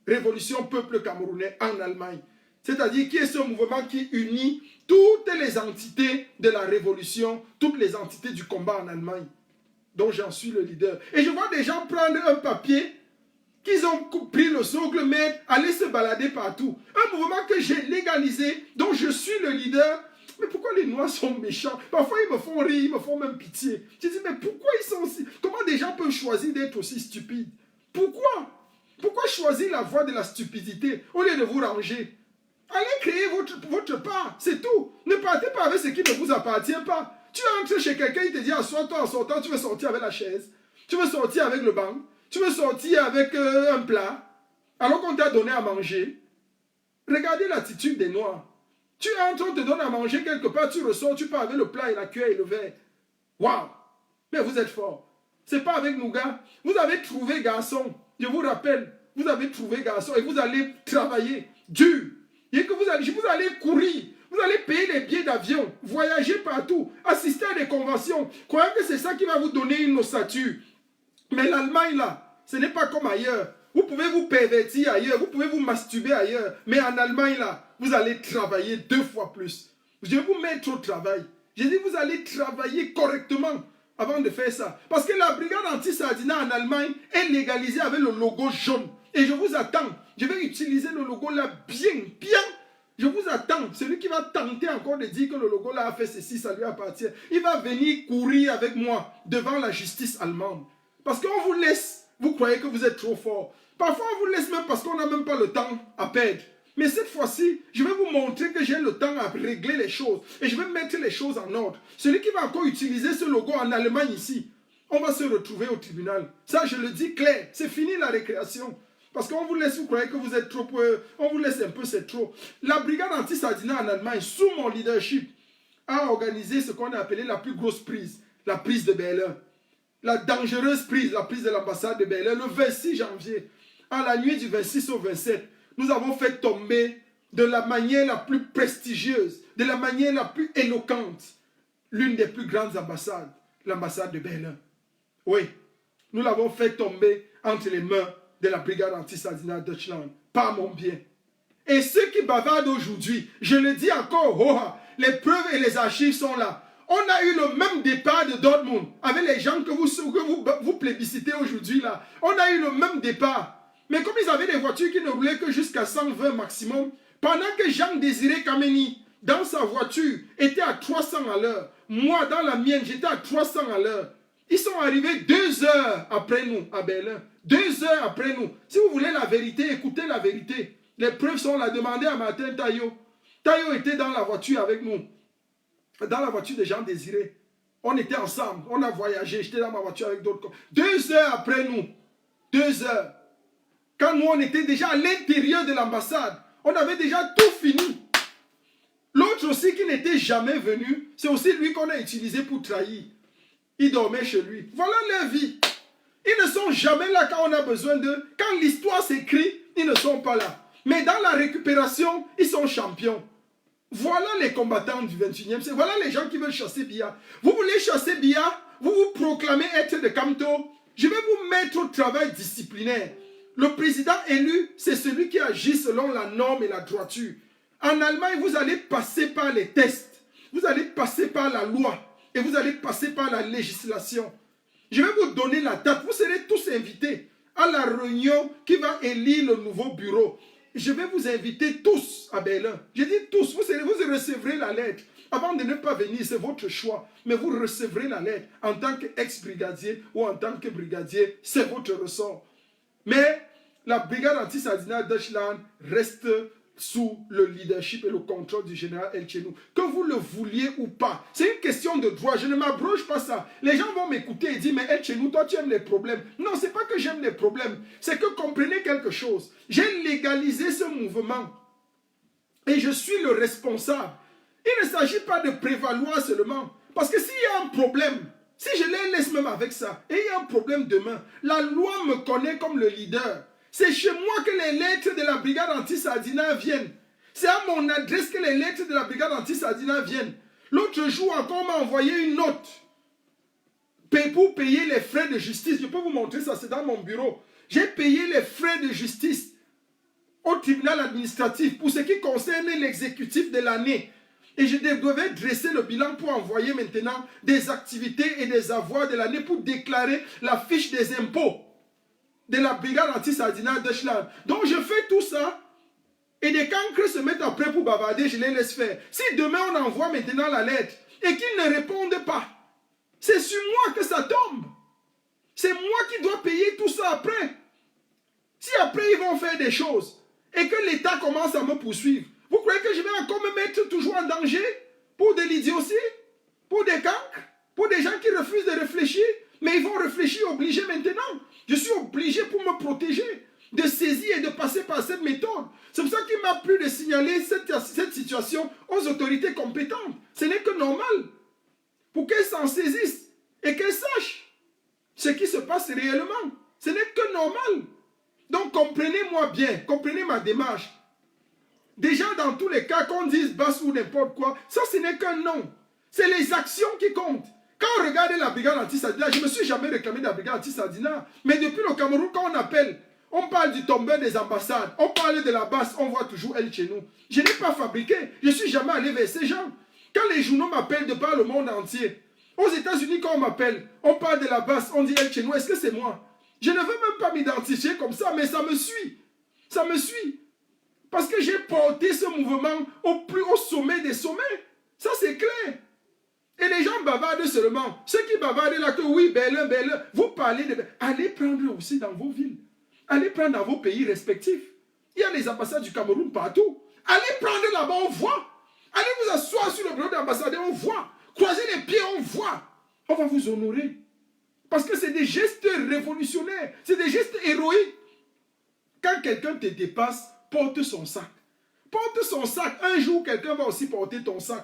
Révolution Peuple Camerounais en Allemagne. C'est-à-dire qui est ce mouvement qui unit toutes les entités de la révolution, toutes les entités du combat en Allemagne, dont j'en suis le leader. Et je vois des gens prendre un papier qu'ils ont pris le socle, mais aller se balader partout. Un mouvement que j'ai légalisé, dont je suis le leader. Mais pourquoi les Noirs sont méchants? Parfois ils me font rire, ils me font même pitié. Je dis, mais pourquoi ils sont aussi... Comment des gens peuvent choisir d'être aussi stupides? Pourquoi? Pourquoi choisir la voie de la stupidité au lieu de vous ranger? Allez créer votre part, c'est tout. Ne partez pas avec ce qui ne vous appartient pas. Tu entres chez quelqu'un, il te dit, assois-toi, en sortant, tu veux sortir avec la chaise, tu veux sortir avec le banc, tu veux sortir avec un plat, alors qu'on t'a donné à manger. Regardez l'attitude des Noirs. Tu entres, on te donne à manger quelque part, tu ressors, tu pars avec le plat et la cuillère et le verre. Waouh! Mais vous êtes forts. C'est pas avec nous, gars. Vous avez trouvé garçon. Je vous rappelle, vous avez trouvé garçon et vous allez travailler dur. Et que vous allez courir. Vous allez payer les billets d'avion, voyager partout, assister à des conventions. Croyez que c'est ça qui va vous donner une ossature. Mais l'Allemagne, là, ce n'est pas comme ailleurs. Vous pouvez vous pervertir ailleurs, vous pouvez vous masturber ailleurs. Mais en Allemagne, là, vous allez travailler 2 fois plus. Je vais vous mettre au travail. J'ai dit, vous allez travailler correctement avant de faire ça. Parce que la brigade anti-Sardina en Allemagne est légalisée avec le logo jaune. Et je vous attends. Je vais utiliser le logo là bien. Je vous attends. Celui qui va tenter encore de dire que le logo là a fait ceci, ça lui appartient. Il va venir courir avec moi devant la justice allemande. Parce qu'on vous laisse, vous croyez que vous êtes trop fort. Parfois on vous laisse même parce qu'on n'a même pas le temps à perdre. Mais cette fois-ci, je vais vous montrer que j'ai le temps à régler les choses. Et je vais mettre les choses en ordre. Celui qui va encore utiliser ce logo en Allemagne ici, on va se retrouver au tribunal. Ça, je le dis clair. C'est fini la récréation. Parce qu'on vous laisse, vous croyez que vous êtes trop... on vous laisse un peu, c'est trop. La brigade anti-Sardina en Allemagne, sous mon leadership, a organisé ce qu'on a appelé la plus grosse prise. La prise de Berlin. La dangereuse prise, la prise de l'ambassade de Berlin, le 26 janvier. À la nuit du 26 au 27, nous avons fait tomber de la manière la plus prestigieuse, de la manière la plus éloquente, l'une des plus grandes ambassades, l'ambassade de Berlin. Oui, nous l'avons fait tomber entre les mains de la brigade anti-Sardina Deutschland, par mon bien. Et ceux qui bavardent aujourd'hui, je le dis encore, les preuves et les archives sont là. On a eu le même départ de Dortmund avec les gens que vous plébiscitez aujourd'hui là. On a eu le même départ. Mais comme ils avaient des voitures qui ne roulaient que jusqu'à 120 maximum, pendant que Jean-Désiré Kameni, dans sa voiture, était à 300 à l'heure, moi, dans la mienne, j'étais à 300 à l'heure. Ils sont arrivés 2 heures après nous à Berlin. 2 heures après nous. Si vous voulez la vérité, écoutez la vérité. Les preuves sont là. Demandez à Martin Taillot. Taillot était dans la voiture avec nous. Dans la voiture de Jean Désiré. On était ensemble. On a voyagé. J'étais dans ma voiture avec d'autres. 2 heures après nous. 2 heures. Quand nous, on était déjà à l'intérieur de l'ambassade. On avait déjà tout fini. L'autre aussi qui n'était jamais venu, c'est aussi lui qu'on a utilisé pour trahir. Il dormait chez lui. Voilà leur vie. Ils ne sont jamais là quand on a besoin d'eux. Quand l'histoire s'écrit, ils ne sont pas là. Mais dans la récupération, ils sont champions. Voilà les combattants du 21e siècle. Voilà les gens qui veulent chasser Biya. Vous voulez chasser Biya? Vous vous proclamez être de Kamto. Je vais vous mettre au travail disciplinaire. Le président élu, c'est celui qui agit selon la norme et la droiture. En Allemagne, vous allez passer par les tests. Vous allez passer par la loi. Et vous allez passer par la législation. Je vais vous donner la date. Vous serez tous invités à la réunion qui va élire le nouveau bureau. Je vais vous inviter tous à Berlin. Je dis tous, vous recevrez la lettre. Avant de ne pas venir, c'est votre choix. Mais vous recevrez la lettre en tant qu'ex-brigadier ou en tant que brigadier. C'est votre ressort. Mais la brigade anti-Sardina Deutschland reste sous le leadership et le contrôle du général Elchenou. Que vous le vouliez ou pas. C'est une question de droit. Je ne m'abroge pas ça. Les gens vont m'écouter et dire, mais Elchenou, toi tu aimes les problèmes. Non, c'est pas que j'aime les problèmes. C'est que comprenez quelque chose. J'ai légalisé ce mouvement. Et je suis le responsable. Il ne s'agit pas de prévaloir seulement. Parce que s'il y a un problème, si je les laisse même avec ça, et il y a un problème demain, la loi me connaît comme le leader. C'est chez moi que les lettres de la brigade anti-Sardina viennent. C'est à mon adresse que les lettres de la brigade anti-Sardina viennent. L'autre jour encore, on m'a envoyé une note pour payer les frais de justice. Je peux vous montrer ça, c'est dans mon bureau. J'ai payé les frais de justice au tribunal administratif pour ce qui concerne l'exécutif de l'année. Et je devais dresser le bilan pour envoyer maintenant des activités et des avoirs de l'année pour déclarer la fiche des impôts de la brigade anti-Sardina Deutschland. Donc je fais tout ça et des cancres se mettent après pour bavarder, je les laisse faire. Si demain on envoie maintenant la lettre et qu'ils ne répondent pas, c'est sur moi que ça tombe. C'est moi qui dois payer tout ça après. Si après ils vont faire des choses et que l'État commence à me poursuivre, vous croyez que je vais encore me mettre toujours en danger pour de l'idiotie, pour des cancres, pour des gens qui refusent de réfléchir? Mais ils vont réfléchir obligés maintenant. Je suis obligé pour me protéger, de saisir et de passer par cette méthode. C'est pour ça qu'il m'a plu de signaler cette situation aux autorités compétentes. Ce n'est que normal. Pour qu'elles s'en saisissent et qu'elles sachent ce qui se passe réellement. Ce n'est que normal. Donc comprenez-moi bien, comprenez ma démarche. Déjà dans tous les cas, qu'on dise basse ou n'importe quoi, ça ce n'est qu'un nom. C'est les actions qui comptent. Quand on regarde la brigade anti-Sardina, je ne me suis jamais réclamé de la brigade anti-Sardina. Mais depuis le Cameroun, quand on appelle, on parle du tombeur des ambassades, on parle de la basse, on voit toujours elle chez nous. Je n'ai pas fabriqué, je ne suis jamais allé vers ces gens. Quand les journaux m'appellent de par le monde entier, aux États-Unis, quand on m'appelle, on parle de la basse, on dit elle chez nous, est-ce que c'est moi? Je ne veux même pas m'identifier comme ça, mais ça me suit. Ça me suit. Parce que j'ai porté ce mouvement au plus haut sommet des sommets. Ça, c'est clair. Et les gens bavardent seulement. Ceux qui bavardent là que oui, Berlin, Berlin, vous parlez de... Allez prendre aussi dans vos villes. Allez prendre dans vos pays respectifs. Il y a les ambassades du Cameroun partout. Allez prendre là-bas, on voit. Allez vous asseoir sur le bureau d'ambassadeur, on voit. Croisez les pieds, on voit. On va vous honorer. Parce que c'est des gestes révolutionnaires. C'est des gestes héroïques. Quand quelqu'un te dépasse, porte son sac. Porte son sac. Un jour, quelqu'un va aussi porter ton sac.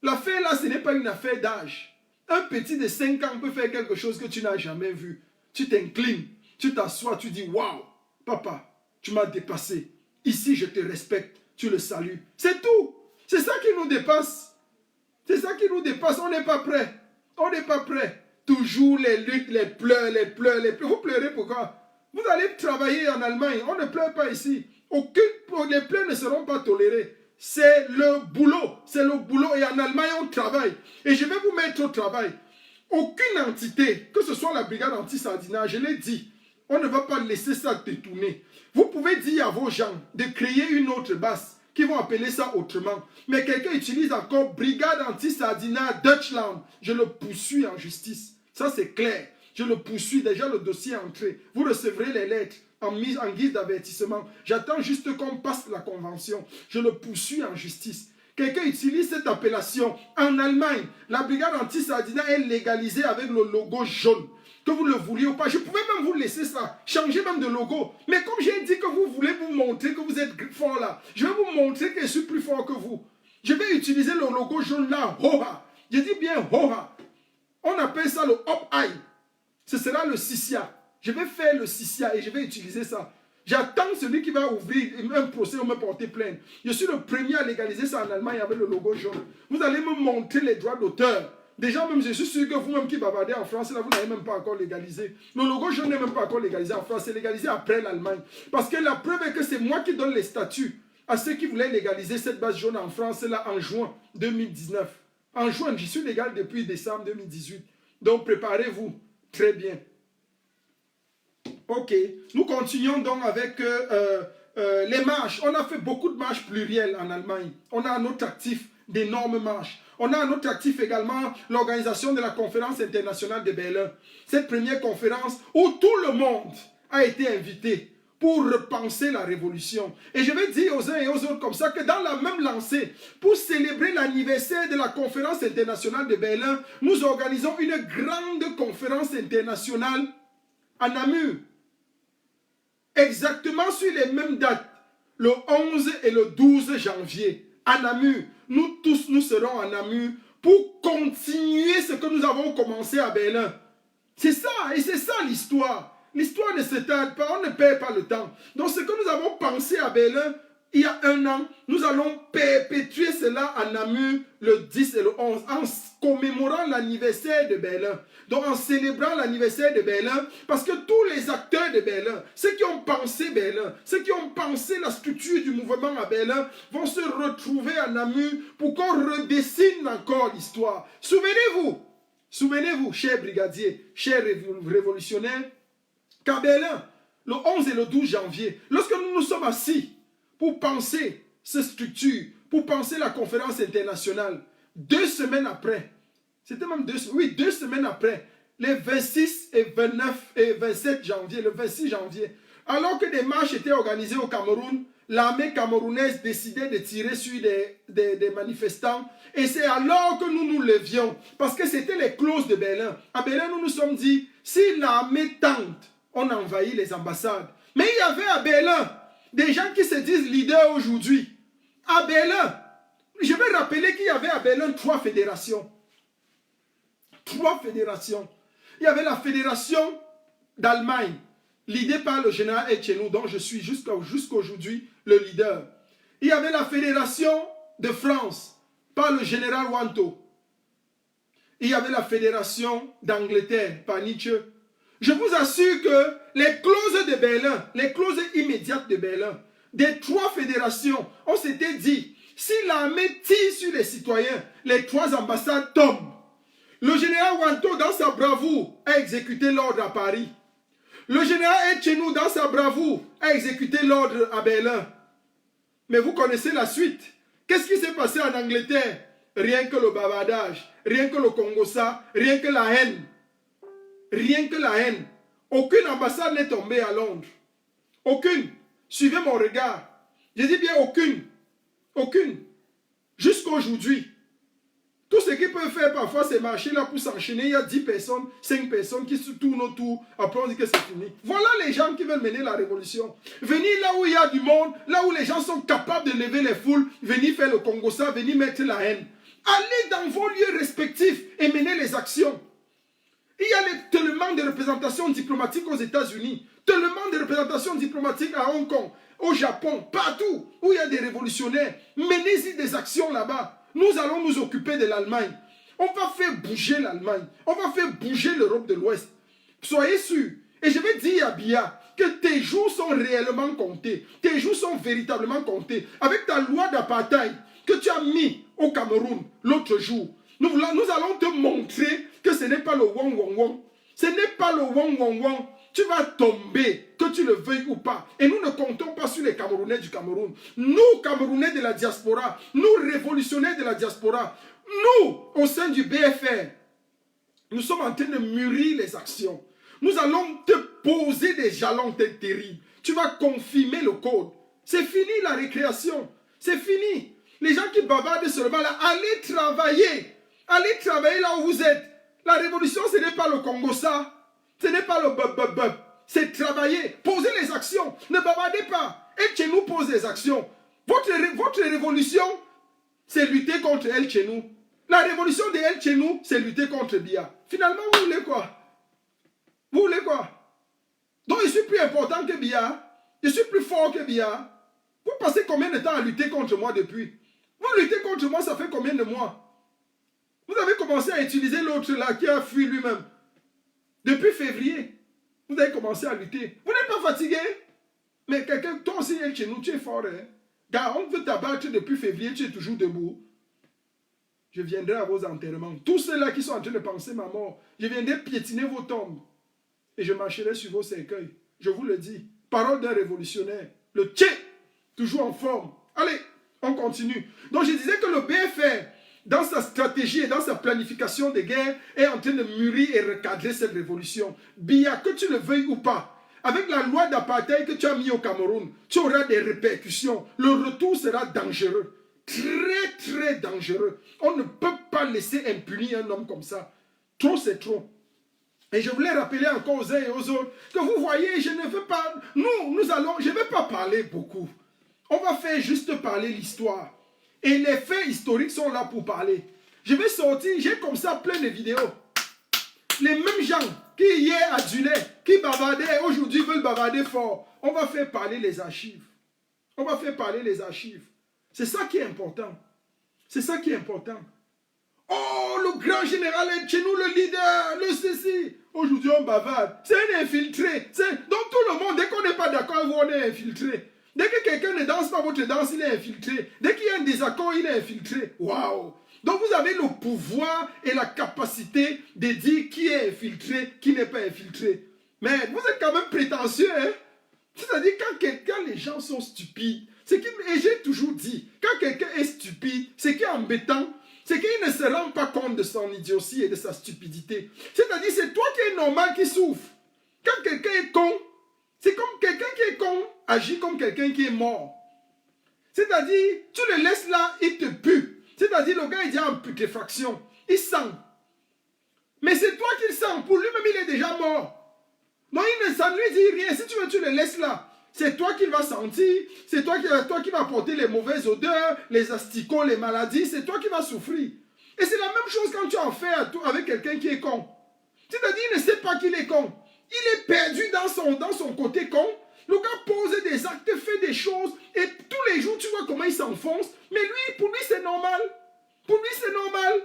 L'affaire là, ce n'est pas une affaire d'âge. Un petit de 5 ans peut faire quelque chose que tu n'as jamais vu. Tu t'inclines, tu t'assois, tu dis « Waouh, papa, tu m'as dépassé. Ici, je te respecte. » Tu le salues. C'est tout. C'est ça qui nous dépasse. C'est ça qui nous dépasse. On n'est pas prêt. On n'est pas prêt. Toujours les luttes, les pleurs, les pleurs, les pleurs. Vous pleurez pourquoi? Vous allez travailler en Allemagne. On ne pleure pas ici. Les pleurs ne seront pas tolérés. c'est le boulot. C'est le boulot. Et en Allemagne, on travaille. Et je vais vous mettre au travail. Aucune entité, que ce soit la brigade anti-sardinage, je l'ai dit, on ne va pas laisser ça détourner. Vous pouvez dire à vos gens de créer une autre base, qui vont appeler ça autrement. Mais quelqu'un utilise encore brigade anti-sardinage Deutschland. Je le poursuis en justice. Ça, c'est clair. Je le poursuis. Déjà, le dossier est entré. Vous recevrez les lettres en guise d'avertissement. J'attends juste qu'on passe la convention. Je le poursuis en justice. Quelqu'un utilise cette appellation. En Allemagne, la brigade anti-sardinat est légalisée avec le logo jaune. Que vous le vouliez ou pas, je pouvais même vous laisser ça. Changer même de logo. Mais comme j'ai dit que vous voulez vous montrer que vous êtes fort là, je vais vous montrer que je suis plus fort que vous. Je vais utiliser le logo jaune là, Hoha. Je dis bien Hoha. On appelle ça le Hop Eye. Ce sera le Sissia. Je vais faire le Sissia et je vais utiliser ça. J'attends celui qui va ouvrir un procès ou me porter plainte. Je suis le premier à légaliser ça en Allemagne avec le logo jaune. Vous allez me montrer les droits d'auteur. Déjà, même je suis sûr que vous-même qui bavardez en France, là, vous n'avez même pas encore légalisé. Le logo jaune n'est même pas encore légalisé en France. C'est légalisé après l'Allemagne. Parce que la preuve est que c'est moi qui donne les statuts à ceux qui voulaient légaliser cette base jaune en France là en juin 2019. En juin, j'y suis légal depuis décembre 2018. Donc, préparez-vous. Très bien. Ok. Nous continuons donc avec les marches. On a fait beaucoup de marches plurielles en Allemagne. On a à notre actif d'énormes marches. On a à notre actif également l'organisation de la conférence internationale de Berlin. Cette première conférence où tout le monde a été invité pour repenser la révolution. Et je vais dire aux uns et aux autres comme ça que dans la même lancée, pour célébrer l'anniversaire de la conférence internationale de Berlin, nous organisons une grande conférence internationale à Namur. Exactement sur les mêmes dates, le 11 et le 12 janvier, à Namur. Nous tous, nous serons à Namur pour continuer ce que nous avons commencé à Berlin. C'est ça, et c'est ça l'histoire. L'histoire ne s'étale pas, on ne perd pas le temps. Donc ce que nous avons pensé à Berlin, il y a un an, nous allons perpétuer cela à Namur le 10 et le 11, en commémorant l'anniversaire de Berlin. Donc en célébrant l'anniversaire de Berlin, parce que tous les acteurs de Berlin, ceux qui ont pensé Berlin, ceux qui ont pensé la structure du mouvement à Berlin, vont se retrouver à Namur pour qu'on redessine encore l'histoire. Souvenez-vous, chers brigadiers, chers révolutionnaires, qu'à Berlin, le 11 et le 12 janvier, lorsque nous nous sommes assis pour penser cette structure, pour penser la conférence internationale, 2 semaines après, c'était même 2 semaines après, les 26 et 29 et 27 janvier, le 26 janvier, alors que des marches étaient organisées au Cameroun, l'armée camerounaise décidait de tirer sur des manifestants. Et c'est alors que nous nous levions, parce que c'était les clauses de Berlin. À Berlin, nous nous sommes dit, si l'armée tente, on envahit les ambassades. Mais il y avait à Berlin des gens qui se disent leaders aujourd'hui. À Berlin, je vais rappeler qu'il y avait à Berlin 3 fédérations. 3 fédérations. Il y avait la fédération d'Allemagne, l'idée par le général Etchenou, dont je suis jusqu'aujourd'hui le leader. Il y avait la fédération de France, par le général Wanto. Il y avait la fédération d'Angleterre, par Nietzsche. Je vous assure que les clauses de Berlin, les clauses immédiates de Berlin, des 3 fédérations, on s'était dit, si l'armée tire sur les citoyens, les 3 ambassades tombent. Le général Wanto, dans sa bravoure, a exécuté l'ordre à Paris. Le général Etchenou, dans sa bravoure, a exécuté l'ordre à Berlin. Mais vous connaissez la suite. Qu'est-ce qui s'est passé en Angleterre? Rien que le bavardage, rien que le Congossa, rien que la haine. Rien que la haine. Aucune ambassade n'est tombée à Londres. Aucune. Suivez mon regard. Je dis bien aucune. Aucune. Jusqu'à aujourd'hui. Tout ce qu'ils peuvent faire parfois, c'est marcher là pour s'enchaîner. Il y a 10 personnes, 5 personnes qui se tournent autour. Après, on dit que c'est fini. Voilà les gens qui veulent mener la révolution. Venir là où il y a du monde, là où les gens sont capables de lever les foules, venir faire le Congossa, venir mettre la haine. Allez dans vos lieux respectifs et menez les actions. Il y a tellement de représentations diplomatiques aux États-Unis, tellement de représentations diplomatiques à Hong Kong, au Japon, partout où il y a des révolutionnaires. Menez-y des actions là-bas. Nous allons nous occuper de l'Allemagne. On va faire bouger l'Allemagne. On va faire bouger l'Europe de l'Ouest. Soyez sûrs. Et je vais dire à Biya que tes jours sont réellement comptés. Tes jours sont véritablement comptés. Avec ta loi d'apartheid que tu as mis au Cameroun l'autre jour, nous allons te montrer que ce n'est pas le wong wong wong. Ce n'est pas le wong wong wong. Tu vas tomber, que tu le veuilles ou pas. Et nous ne comptons pas sur les Camerounais du Cameroun. Nous, Camerounais de la diaspora, nous, révolutionnaires de la diaspora, nous, au sein du BFR, nous sommes en train de mûrir les actions. Nous allons te poser des jalons terribles. Tu vas confirmer le code. C'est fini la récréation. C'est fini. Les gens qui bavardent seulement là, allez travailler. Allez travailler là où vous êtes. La révolution, ce n'est pas le Congo, ça. Ce n'est pas le bub. C'est travailler. Poser les actions. Ne bavardez pas. Et chez nous pose les actions. Votre révolution, c'est lutter contre elle chez nous. La révolution de elle chez nous, c'est lutter contre Biya. Finalement, vous voulez quoi? Vous voulez quoi? Donc, je suis plus important que Biya. Je suis plus fort que Biya. Vous passez combien de temps à lutter contre moi depuis? Vous luttez contre moi, ça fait combien de mois? Vous avez commencé à utiliser l'autre là qui a fui lui-même. Depuis février, vous avez commencé à lutter. Vous n'êtes pas fatigué? Mais quelqu'un, toi aussi, elle chez nous, tu es fort. Hein? Car on veut t'abattre depuis février, tu es toujours debout. Je viendrai à vos enterrements. Tous ceux-là qui sont en train de penser ma mort, je viendrai piétiner vos tombes. Et je marcherai sur vos cercueils. Je vous le dis. Parole d'un révolutionnaire. Le tché, toujours en forme. Allez, on continue. Donc je disais que le BFR, dans sa stratégie et dans sa planification de guerre, est en train de mûrir et recadrer cette révolution. Biya, que tu le veuilles ou pas, avec la loi d'apartheid que tu as mis au Cameroun, tu auras des répercussions. Le retour sera dangereux. Très, très dangereux. On ne peut pas laisser impuni un homme comme ça. Trop, c'est trop. Et je voulais rappeler encore aux uns et aux autres que vous voyez, je ne veux pas, je ne vais pas parler beaucoup. On va faire juste parler l'histoire. Et les faits historiques sont là pour parler. Je vais sortir, j'ai comme ça plein de vidéos. Les mêmes gens qui hier adulaient, qui bavardaient, aujourd'hui veulent bavarder fort. On va faire parler les archives. On va faire parler les archives. C'est ça qui est important. C'est ça qui est important. Oh, le grand général est chez nous, le leader, le ceci. Aujourd'hui, on bavarde. C'est un infiltré. Donc tout le monde, dès qu'on n'est pas d'accord, on est infiltré. Dès que quelqu'un ne danse pas votre danse, il est infiltré. Dès qu'il y a un désaccord, il est infiltré. Waouh! Donc vous avez le pouvoir et la capacité de dire qui est infiltré, qui n'est pas infiltré. Mais vous êtes quand même prétentieux, hein? C'est-à-dire quand les gens sont stupides, et j'ai toujours dit, quand quelqu'un est stupide, ce qui est embêtant, c'est qu'il ne se rend pas compte de son idiotie et de sa stupidité. C'est-à-dire, c'est toi qui es normal qui souffre. Quand quelqu'un est con, c'est comme quelqu'un qui est con agit comme quelqu'un qui est mort. C'est-à-dire, tu le laisses là, il te pue. C'est-à-dire, le gars, il est en putréfaction. Il sent. Mais c'est toi qui le sens. Pour lui-même, il est déjà mort. Donc, ça ne lui dit rien. Si tu veux, tu le laisses là. C'est toi qui vas sentir. C'est toi qui vas porter les mauvaises odeurs, les asticots, les maladies. C'est toi qui vas souffrir. Et c'est la même chose quand tu en fais avec quelqu'un qui est con. C'est-à-dire, il ne sait pas qu'il est con. Il est perdu dans son côté con. Le gars pose des actes, fait des choses. Et tous les jours, tu vois comment il s'enfonce. Mais lui, pour lui, c'est normal. Pour lui, c'est normal.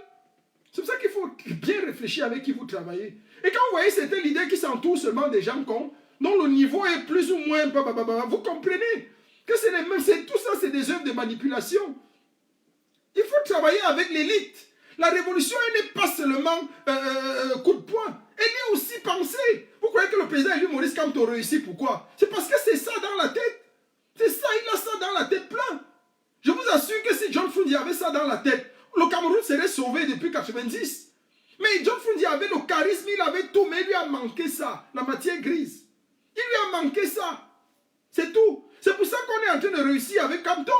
C'est pour ça qu'il faut bien réfléchir avec qui vous travaillez. Et quand vous voyez certains leaders qui s'entourent seulement des gens cons, dont le niveau est plus ou moins... Vous comprenez que c'est les mêmes. Tout ça, c'est des œuvres de manipulation. Il faut travailler avec l'élite. La révolution, elle n'est pas seulement coup de poing. Elle est aussi pensée. Vous croyez que le président élu Maurice Kamto réussit? Pourquoi? C'est parce que c'est ça dans la tête. C'est ça, il a ça dans la tête plein. Je vous assure que si John Fundi avait ça dans la tête, le Cameroun serait sauvé depuis 90. Mais John Fundi avait le charisme, il avait tout, mais il lui a manqué ça, la matière grise. Il lui a manqué ça. C'est tout. C'est pour ça qu'on est en train de réussir avec Kamto.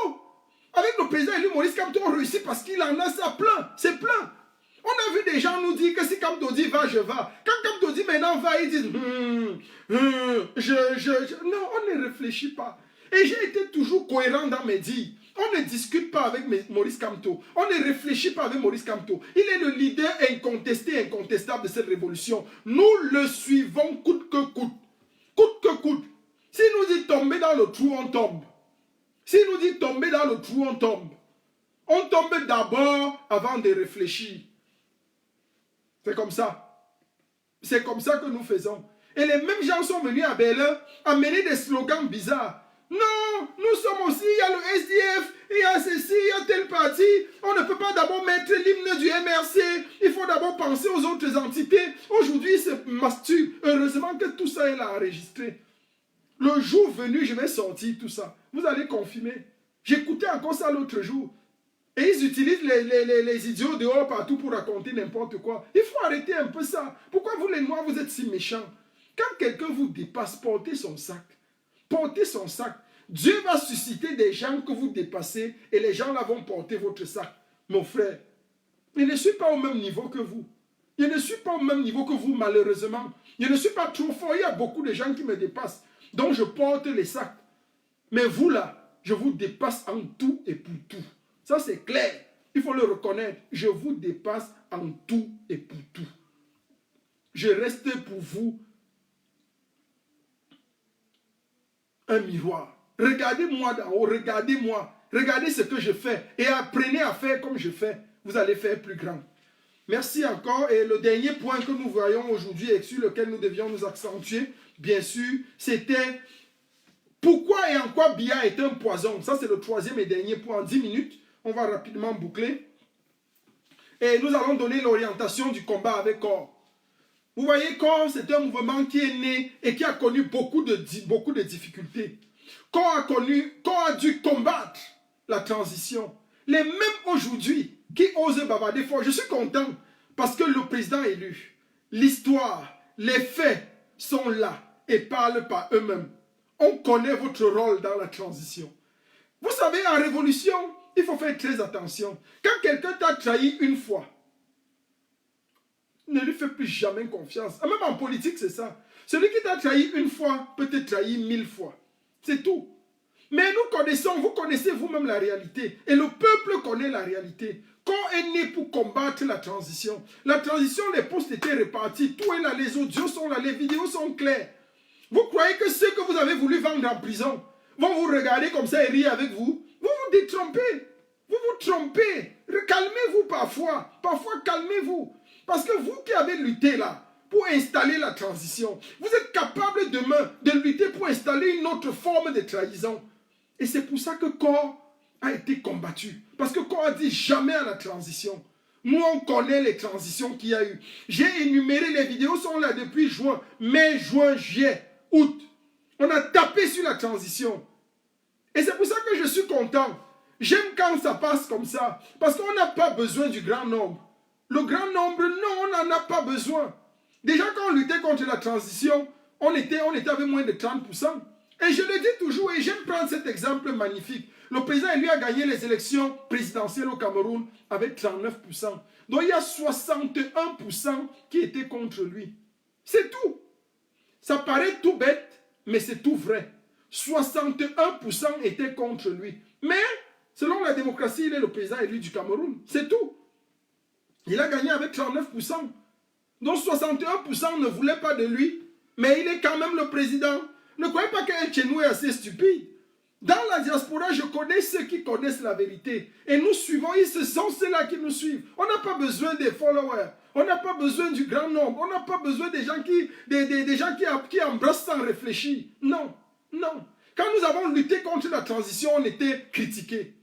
Avec le président élu Maurice Kamto, on réussit parce qu'il en a ça plein. C'est plein. On a vu des gens nous dire que si Kamto dit va, je vais. Quand Kamto dit maintenant va, ils disent non, on ne réfléchit pas. Et j'ai été toujours cohérent dans mes dires. On ne discute pas avec Maurice Kamto. On ne réfléchit pas avec Maurice Kamto. Il est le leader incontesté, incontestable de cette révolution. Nous le suivons coûte que coûte. Coûte que coûte. S'il nous dit tomber dans le trou, on tombe. S'il nous dit tomber dans le trou, on tombe. On tombe d'abord avant de réfléchir. C'est comme ça. C'est comme ça que nous faisons. Et les mêmes gens sont venus à Berlin amener des slogans bizarres. Non, nous sommes aussi, il y a le SDF, il y a ceci, il y a tel parti. On ne peut pas d'abord mettre l'hymne du MRC. Il faut d'abord penser aux autres entités. Aujourd'hui, c'est masturbe. Heureusement que tout ça est là enregistré. Le jour venu, je vais sortir tout ça. Vous allez confirmer. J'écoutais encore ça l'autre jour. Et ils utilisent les idiots dehors partout pour raconter n'importe quoi. Il faut arrêter un peu ça. Pourquoi vous les Noirs, vous êtes si méchants? Quand quelqu'un vous dépasse, portez son sac. Portez son sac. Dieu va susciter des gens que vous dépassez et les gens là vont porter votre sac. Mon frère, je ne suis pas au même niveau que vous. Je ne suis pas au même niveau que vous, malheureusement. Je ne suis pas trop fort. Il y a beaucoup de gens qui me dépassent. Donc je porte les sacs. Mais vous là, je vous dépasse en tout et pour tout. Ça c'est clair. Il faut le reconnaître. Je vous dépasse en tout et pour tout. Je reste pour vous un miroir. Regardez-moi d'en haut, regardez-moi. Regardez ce que je fais et apprenez à faire comme je fais. Vous allez faire plus grand. Merci encore. Et le dernier point que nous voyons aujourd'hui et sur lequel nous devions nous accentuer, bien sûr, c'était pourquoi et en quoi Biya est un poison. Ça, c'est le troisième et dernier point. En 10 minutes, on va rapidement boucler. Et nous allons donner l'orientation du combat avec Corps. Vous voyez, Corps, c'est un mouvement qui est né et qui a connu beaucoup de difficultés. Corps a dû combattre la transition. Les mêmes aujourd'hui qui osent bavarder fort. Je suis content parce que le président élu, l'histoire, les faits sont là et parlent par eux-mêmes. On connaît votre rôle dans la transition. Vous savez, en révolution, il faut faire très attention. Quand quelqu'un t'a trahi une fois, ne lui fais plus jamais confiance. Même en politique, c'est ça. Celui qui t'a trahi une fois peut te trahir 1000 fois. C'est tout. Mais nous connaissons, vous connaissez vous-même la réalité. Et le peuple connaît la réalité. Quand est né pour combattre la transition. La transition, les postes étaient répartis. Tout est là, les audios sont là, les vidéos sont claires. Vous croyez que ceux que vous avez voulu vendre en prison vont vous regarder comme ça et rire avec vous? Vous vous détrompez. Vous vous trompez. Calmez-vous parfois. Parfois, calmez-vous. Parce que vous qui avez lutté là pour installer la transition, vous êtes capable demain de lutter pour installer une autre forme de trahison. Et c'est pour ça que Corps a été combattu. Parce que Corps a dit jamais à la transition. Nous, on connaît les transitions qu'il y a eu. J'ai énuméré, les vidéos sont là depuis juin, mai, juin, juillet, août. On a tapé sur la transition. Et c'est pour ça que je suis content. J'aime quand ça passe comme ça. Parce qu'on n'a pas besoin du grand nombre. Le grand nombre, non, on n'en a pas besoin. Déjà, quand on luttait contre la transition, on était avec moins de 30%. Et je le dis toujours, et j'aime prendre cet exemple magnifique. Le président, lui, a gagné les élections présidentielles au Cameroun avec 39%. Donc, il y a 61% qui étaient contre lui. C'est tout. Ça paraît tout bête, mais c'est tout vrai. 61% étaient contre lui. Mais, selon la démocratie, il est le président élu du Cameroun. C'est tout. Il a gagné avec 39%. Donc 61% ne voulaient pas de lui, mais il est quand même le président. Ne croyez pas qu'un Tchenou est assez stupide. Dans la diaspora, je connais ceux qui connaissent la vérité. Et nous suivons, ce sont ceux-là qui nous suivent. On n'a pas besoin des followers. On n'a pas besoin du grand nombre. On n'a pas besoin des gens qui embrassent sans réfléchir. Non, non. Quand nous avons lutté contre la transition, on était critiqués.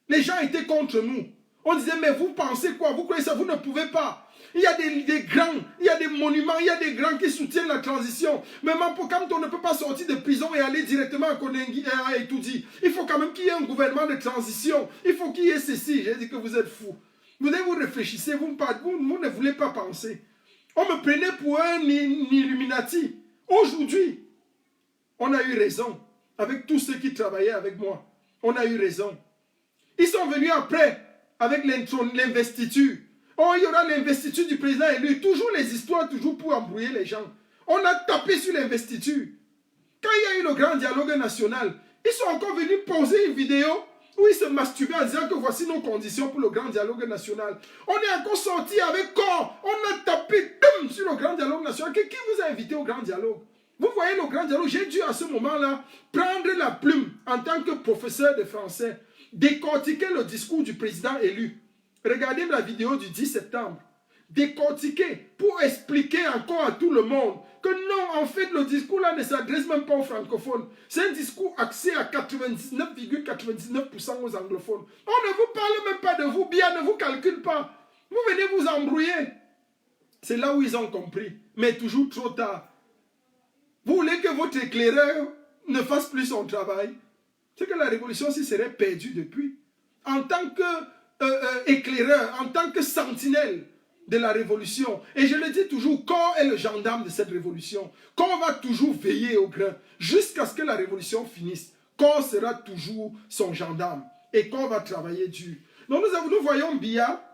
Les gens étaient contre nous. On disait, mais vous pensez quoi? Vous croyez ça? Vous ne pouvez pas. Il y a des grands, il y a des monuments, il y a des grands qui soutiennent la transition. Même quand on ne peut pas sortir de prison et aller directement à Konengi et à Etoudi, il faut quand même qu'il y ait un gouvernement de transition. Il faut qu'il y ait ceci. J'ai dit que vous êtes fous. Vous réfléchissez, vous ne voulez pas penser. On me prenait pour un Illuminati. Aujourd'hui, on a eu raison. Avec tous ceux qui travaillaient avec moi, on a eu raison. Ils sont venus après, avec l'investiture. Oh, il y aura l'investiture du président élu. Toujours les histoires, toujours pour embrouiller les gens. On a tapé sur l'investiture. Quand il y a eu le grand dialogue national, ils sont encore venus poser une vidéo où ils se masturbaient en disant que voici nos conditions pour le grand dialogue national. On est encore sorti avec corps. On a tapé sur le grand dialogue national. Qui vous a invité au grand dialogue? Vous voyez le grand dialogue, j'ai dû à ce moment-là prendre la plume en tant que professeur de français, décortiquer le discours du président élu. Regardez la vidéo du 10 septembre. Décortiquer pour expliquer encore à tout le monde que non, en fait, le discours là ne s'adresse même pas aux francophones. C'est un discours axé à 99,99% aux anglophones. On ne vous parle même pas de vous bien, ne vous calcule pas. Vous venez vous embrouiller. C'est là où ils ont compris. Mais toujours trop tard. Vous voulez que votre éclaireur ne fasse plus son travail? C'est que la révolution s'y serait perdue depuis. En tant qu'éclaireur, en tant que sentinelle de la révolution. Et je le dis toujours, Corps est le gendarme de cette révolution. Corps va toujours veiller au grain jusqu'à ce que la révolution finisse. Corps sera toujours son gendarme. Et Corps va travailler dur. Donc nous voyons Biya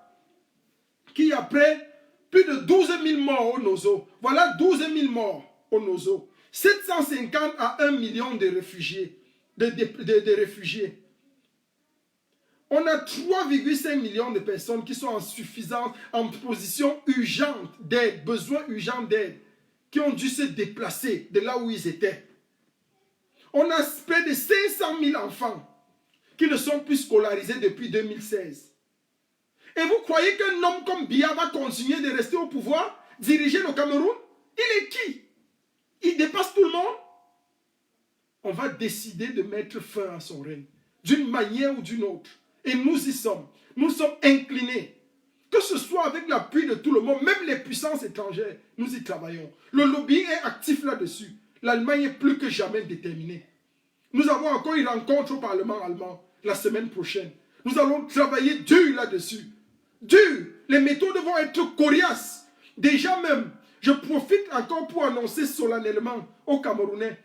qui après plus de 12 000 morts au Nozo. Voilà 12 000 morts au Nozo. 750 à 1 million de réfugiés. De réfugiés. On a 3,5 millions de personnes qui sont en suffisance, en position urgente d'aide, besoin urgent d'aide, qui ont dû se déplacer de là où ils étaient. On a près de 500 000 enfants qui ne sont plus scolarisés depuis 2016. Et vous croyez qu'un homme comme Biya va continuer de rester au pouvoir, diriger le Cameroun? Il est qui? Il dépasse tout le monde? On va décider de mettre fin à son règne, d'une manière ou d'une autre. Et nous y sommes. Nous sommes inclinés. Que ce soit avec l'appui de tout le monde, même les puissances étrangères, nous y travaillons. Le lobbying est actif là-dessus. L'Allemagne est plus que jamais déterminée. Nous avons encore une rencontre au Parlement allemand la semaine prochaine. Nous allons travailler dur là-dessus. Dur. Les méthodes vont être coriaces. Déjà même, je profite encore pour annoncer solennellement aux Camerounais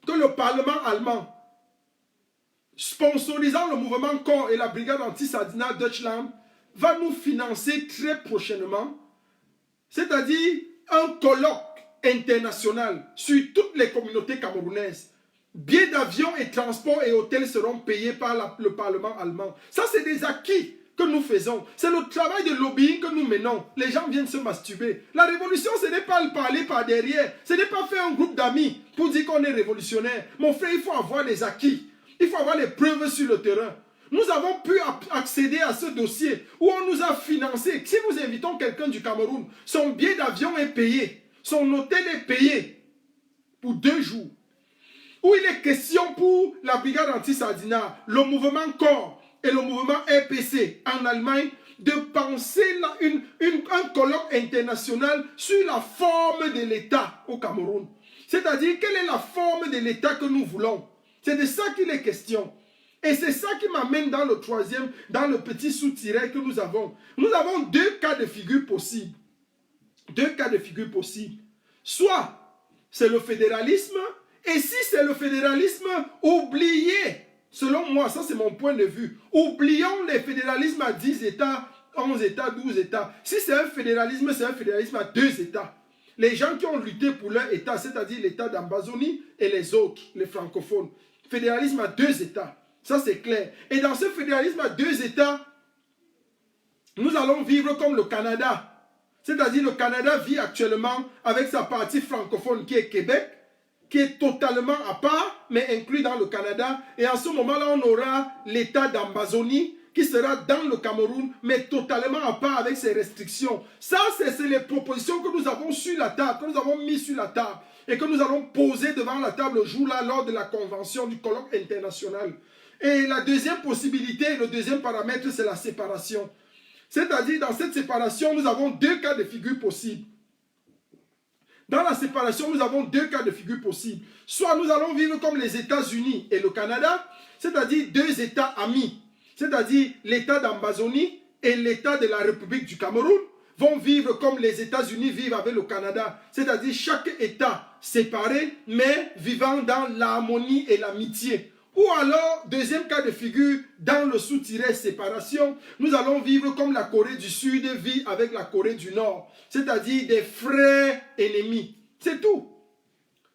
que le Parlement allemand, sponsorisant le mouvement Corps et la brigade anti-Sardina Deutschland, va nous financer très prochainement, c'est-à-dire un colloque international sur toutes les communautés camerounaises. Billets d'avion et transport et hôtels seront payés par le Parlement allemand. Ça, c'est des acquis que nous faisons. C'est le travail de lobbying que nous menons. Les gens viennent se masturber. La révolution, ce n'est pas le parler par derrière. Ce n'est pas faire un groupe d'amis pour dire qu'on est révolutionnaire. Mon frère, il faut avoir des acquis. Il faut avoir les preuves sur le terrain. Nous avons pu accéder à ce dossier où on nous a financé. Si nous invitons quelqu'un du Cameroun, son billet d'avion est payé. Son hôtel est payé pour 2 jours. Où il est question pour la brigade anti-Sardina, le mouvement Corps et le mouvement RPC en Allemagne de penser un colloque international sur la forme de l'État au Cameroun. C'est-à-dire, quelle est la forme de l'État que nous voulons? C'est de ça qu'il est question. Et c'est ça qui m'amène dans le troisième, dans le petit sous-tiret que nous avons. Nous avons 2 cas de figure possibles. 2 cas de figure possibles. Soit c'est le fédéralisme, et si c'est le fédéralisme, oubliez, selon moi, ça c'est mon point de vue, oublions les fédéralismes à 10 États, 11 États, 12 États. Si c'est un fédéralisme à 2 États. Les gens qui ont lutté pour leur État, c'est-à-dire l'État d'Ambazonie et les autres, les francophones. Fédéralisme à 2 États. Ça, c'est clair. Et dans ce fédéralisme à 2 États, nous allons vivre comme le Canada. C'est-à-dire le Canada vit actuellement avec sa partie francophone qui est Québec, qui est totalement à part, mais inclus dans le Canada. Et en ce moment-là, on aura l'État d'Ambazonie qui sera dans le Cameroun, mais totalement à part avec ses restrictions. Ça, c'est les propositions que nous avons sur la table, que nous avons mis sur la table et que nous allons poser devant la table le jour-là lors de la convention du colloque international. Et la deuxième possibilité, le deuxième paramètre, c'est la séparation. C'est-à-dire, dans cette séparation, nous avons 2 cas de figure possibles. Dans la séparation, nous avons 2 cas de figure possibles. Soit nous allons vivre comme les États-Unis et le Canada, c'est-à-dire 2 États amis. C'est-à-dire l'État d'Ambazonie et l'État de la République du Cameroun vont vivre comme les États-Unis vivent avec le Canada. C'est-à-dire chaque État séparé, mais vivant dans l'harmonie et l'amitié. Ou alors, deuxième cas de figure, dans le sous-tiret séparation, nous allons vivre comme la Corée du Sud vit avec la Corée du Nord. C'est-à-dire des frères ennemis. C'est tout.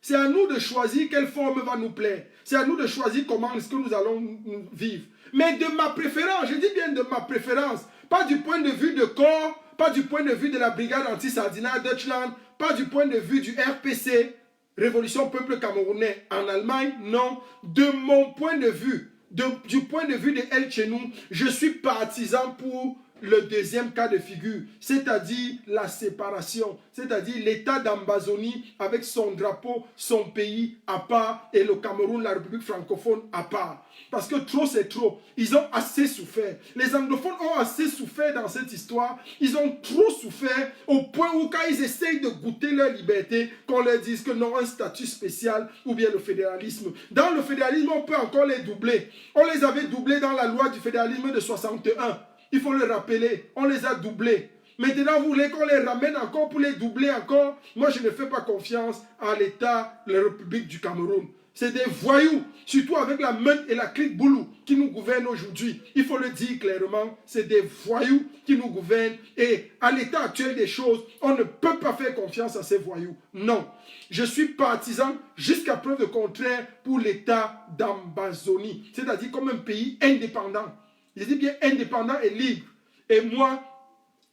C'est à nous de choisir quelle forme va nous plaire. C'est à nous de choisir comment est-ce que nous allons vivre. Mais de ma préférence, je dis bien de ma préférence, pas du point de vue de Corps, pas du point de vue de la brigade anti-Sardina Deutschland, pas du point de vue du RPC, Révolution Peuple Camerounais en Allemagne, non. De mon point de vue, du point de vue de El Chenou, je suis partisan pour le deuxième cas de figure, c'est-à-dire la séparation, c'est-à-dire l'État d'Ambazonie avec son drapeau, son pays à part et le Cameroun, la République francophone à part. Parce que trop c'est trop. Ils ont assez souffert. Les anglophones ont assez souffert dans cette histoire. Ils ont trop souffert au point où quand ils essayent de goûter leur liberté, qu'on leur dise que non, un statut spécial ou bien le fédéralisme. Dans le fédéralisme, on peut encore les doubler. On les avait doublés dans la loi du fédéralisme de 61. Il faut le rappeler. On les a doublés. Maintenant, vous voulez qu'on les ramène encore pour les doubler encore? Moi, je ne fais pas confiance à l'État, la République du Cameroun. C'est des voyous, surtout avec la meute et la clique Boulou qui nous gouvernent aujourd'hui. Il faut le dire clairement, c'est des voyous qui nous gouvernent. Et à l'état actuel des choses, on ne peut pas faire confiance à ces voyous. Non, je suis partisan jusqu'à preuve de contraire pour l'État d'Ambazonie. C'est-à-dire comme un pays indépendant. Je dis bien indépendant et libre. Et moi,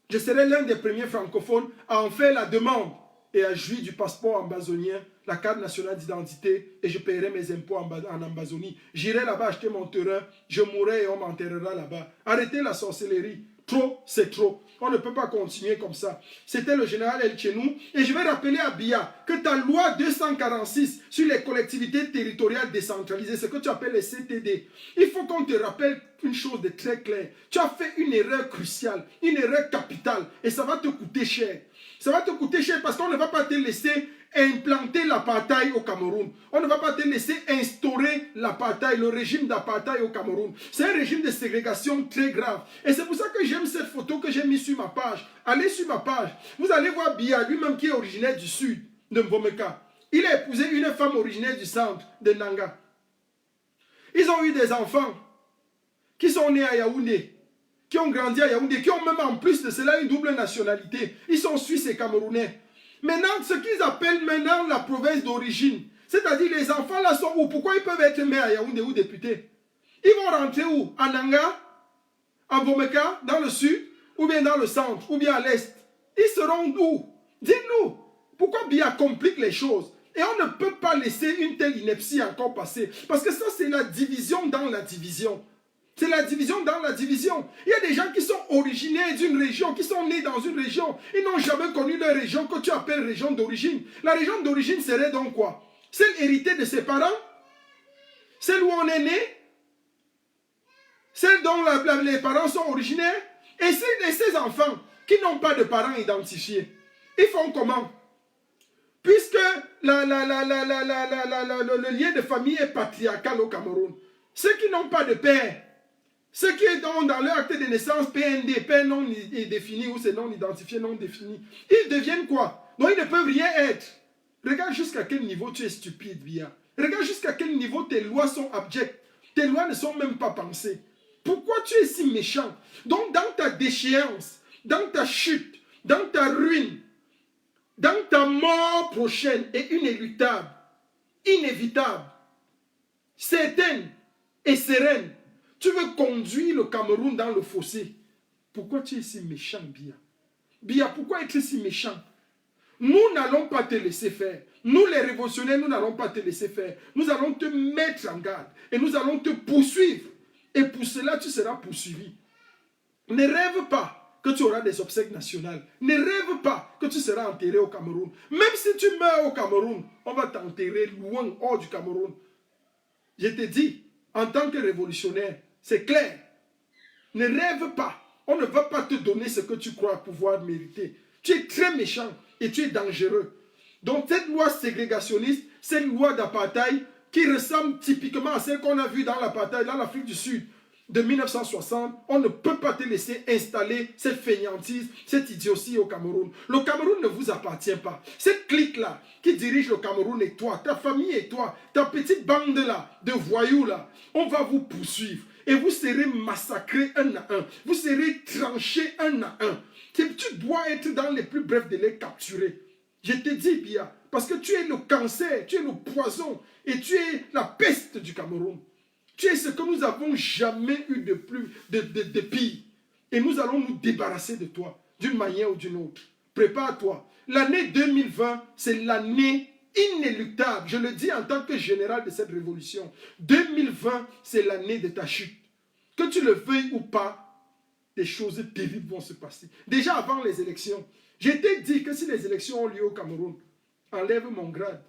je serai l'un des premiers francophones à en faire la demande et à jouir du passeport ambazonien, la carte nationale d'identité, et je paierai mes impôts en Ambazonie. J'irai là-bas acheter mon terrain, je mourrai et on m'enterrera là-bas. Arrêtez la sorcellerie. Trop, c'est trop. On ne peut pas continuer comme ça. C'était le général El Chenou. Et je vais rappeler à Biya que ta loi 246 sur les collectivités territoriales décentralisées, ce que tu appelles les CTD, il faut qu'on te rappelle une chose de très claire. Tu as fait une erreur cruciale, une erreur capitale, et ça va te coûter cher. Ça va te coûter cher parce qu'on ne va pas te laisser implanter l'apartheid au Cameroun. On ne va pas te laisser instaurer l'apartheid, le régime d'apartheid au Cameroun. C'est un régime de ségrégation très grave. Et c'est pour ça que j'aime cette photo que j'ai mise sur ma page. Allez sur ma page. Vous allez voir Biya, lui-même qui est originaire du sud de Mbomeka. Il a épousé une femme originaire du centre de Nanga. Ils ont eu des enfants qui sont nés à Yaoundé, qui ont grandi à Yaoundé, qui ont même en plus de cela une double nationalité. Ils sont suisses et camerounais. Maintenant, ce qu'ils appellent maintenant la province d'origine, c'est-à-dire les enfants là sont où? Pourquoi ils peuvent être maires à Yaoundé ou députés? Ils vont rentrer où? À Nanga, à Mbomeka, dans le sud, ou bien dans le centre, ou bien à l'est. Ils seront où? Dites-nous, pourquoi Biya complique les choses? Et on ne peut pas laisser une telle ineptie encore passer. Parce que ça, c'est la division dans la division. C'est la division dans la division. Il y a des gens qui sont originaires d'une région, qui sont nés dans une région. Ils n'ont jamais connu leur région que tu appelles région d'origine. La région d'origine serait donc quoi? Celle héritée de ses parents? Celle où on est né? Celle dont les parents sont originaires? Et ces enfants qui n'ont pas de parents identifiés, ils font comment? Puisque le lien de famille est patriarcal au Cameroun. Ceux qui n'ont pas de père, ceux qui ont dans leur acte de naissance PND, père non défini ou c'est non identifié, non défini, ils deviennent quoi? Donc ils ne peuvent rien être. Regarde jusqu'à quel niveau tu es stupide, Biya. Regarde jusqu'à quel niveau tes lois sont abjectes. Tes lois ne sont même pas pensées. Pourquoi tu es si méchant? Donc dans ta déchéance, dans ta chute, dans ta ruine, dans ta mort prochaine et inéluctable, inévitable, certaine et sereine, tu veux conduire le Cameroun dans le fossé. Pourquoi tu es si méchant, Biya? Biya, pourquoi être si méchant? Nous n'allons pas te laisser faire. Nous, les révolutionnaires, nous n'allons pas te laisser faire. Nous allons te mettre en garde et nous allons te poursuivre. Et pour cela, tu seras poursuivi. Ne rêve pas que tu auras des obsèques nationales. Ne rêve pas que tu seras enterré au Cameroun. Même si tu meurs au Cameroun, on va t'enterrer loin, hors du Cameroun. Je te dis, en tant que révolutionnaire, c'est clair. Ne rêve pas. On ne va pas te donner ce que tu crois pouvoir mériter. Tu es très méchant et tu es dangereux. Donc cette loi ségrégationniste, cette loi d'apartheid qui ressemble typiquement à celle qu'on a vue dans l'apartheid, dans l'Afrique du Sud de 1960, on ne peut pas te laisser installer cette fainéantise, cette idiotie au Cameroun. Le Cameroun ne vous appartient pas. Cette clique-là qui dirige le Cameroun et toi, ta famille et toi, ta petite bande-là de voyous-là, on va vous poursuivre. Et vous serez massacrés un à un. Vous serez tranchés un à un. Tu dois être dans les plus brefs délais capturés. Je te dis, Biya, parce que tu es le cancer, tu es le poison et tu es la peste du Cameroun. Tu es ce que nous n'avons jamais eu de pire. Et nous allons nous débarrasser de toi, d'une manière ou d'une autre. Prépare-toi. L'année 2020, c'est l'année inéluctable. Je le dis en tant que général de cette révolution. 2020, c'est l'année de ta chute. Que tu le veuilles ou pas, des choses terribles vont se passer. Déjà avant les élections, j'ai t'ai dit que si les élections ont lieu au Cameroun, enlève mon grade.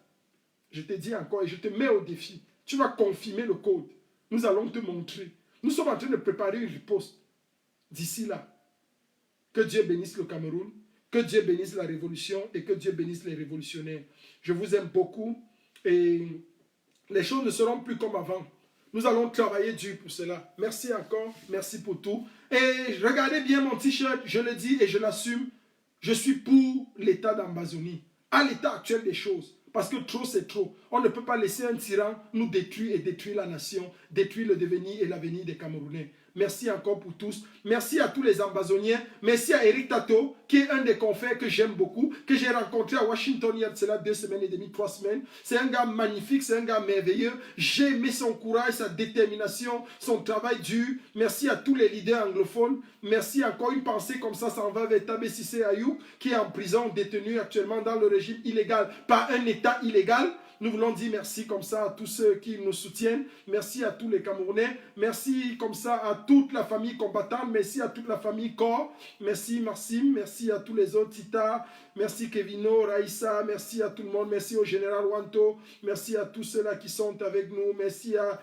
Je te dis encore et je te mets au défi. Tu vas confirmer le code. Nous allons te montrer. Nous sommes en train de préparer une riposte d'ici là. Que Dieu bénisse le Cameroun, que Dieu bénisse la révolution et que Dieu bénisse les révolutionnaires. Je vous aime beaucoup et les choses ne seront plus comme avant. Nous allons travailler dur pour cela. Merci encore, merci pour tout. Et regardez bien mon t-shirt, je le dis et je l'assume. Je suis pour l'état d'Ambazonie, à l'état actuel des choses. Parce que trop, c'est trop. On ne peut pas laisser un tyran nous détruire et détruire la nation, détruire le devenir et l'avenir des Camerounais. Merci encore pour tous. Merci à tous les Ambazoniens. Merci à Eric Tato, qui est un des confrères que j'aime beaucoup, que j'ai rencontré à Washington il y a cela 2 semaines et demie, 3 semaines. C'est un gars magnifique, c'est un gars merveilleux. J'ai aimé son courage, sa détermination, son travail dur. Merci à tous les leaders anglophones. Merci encore, une pensée comme ça s'en va vers Tabé Sissé Ayou, qui est en prison, détenu actuellement dans le régime illégal, par un État illégal. Nous voulons dire merci comme ça à tous ceux qui nous soutiennent. Merci à tous les Camerounais. Merci comme ça à toute la famille combattante. Merci à toute la famille Corps. Merci Maxime. Merci à tous les autres Tita. Merci Kevino, Raïssa. Merci à tout le monde. Merci au général Wanto. Merci à tous ceux-là qui sont avec nous. Merci à...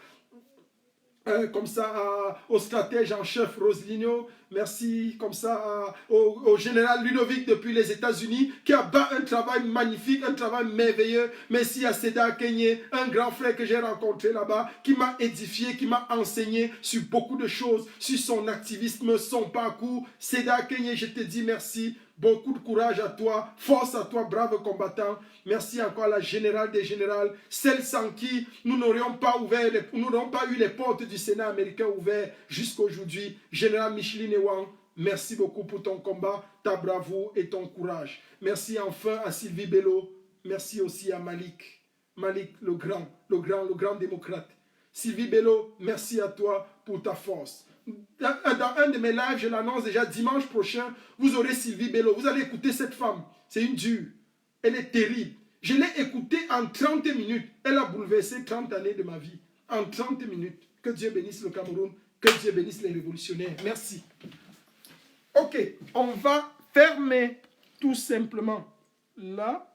comme ça au stratège en chef Roselino, merci comme ça au général Ludovic depuis les États-Unis qui a battu un travail magnifique, un travail merveilleux. Merci à Seda Kenye, un grand frère que j'ai rencontré là-bas, qui m'a édifié, qui m'a enseigné sur beaucoup de choses, sur son activisme, son parcours. Seda Kenye, je te dis merci. Beaucoup de courage à toi, force à toi, brave combattant. Merci encore à la générale des générales, celle sans qui nous n'aurions pas eu les portes du Sénat américain ouvertes jusqu'à aujourd'hui. Général Micheline Ewang, merci beaucoup pour ton combat, ta bravoure et ton courage. Merci enfin à Sylvie Bello. Merci aussi à Malik. Malik, le grand démocrate. Sylvie Bello, merci à toi pour ta force. Dans un de mes lives, je l'annonce déjà, dimanche prochain, vous aurez Sylvie Bello. Vous allez écouter cette femme. C'est une dure. Elle est terrible. Je l'ai écoutée en 30 minutes. Elle a bouleversé 30 années de ma vie. En 30 minutes. Que Dieu bénisse le Cameroun. Que Dieu bénisse les révolutionnaires. Merci. Ok, on va fermer tout simplement là.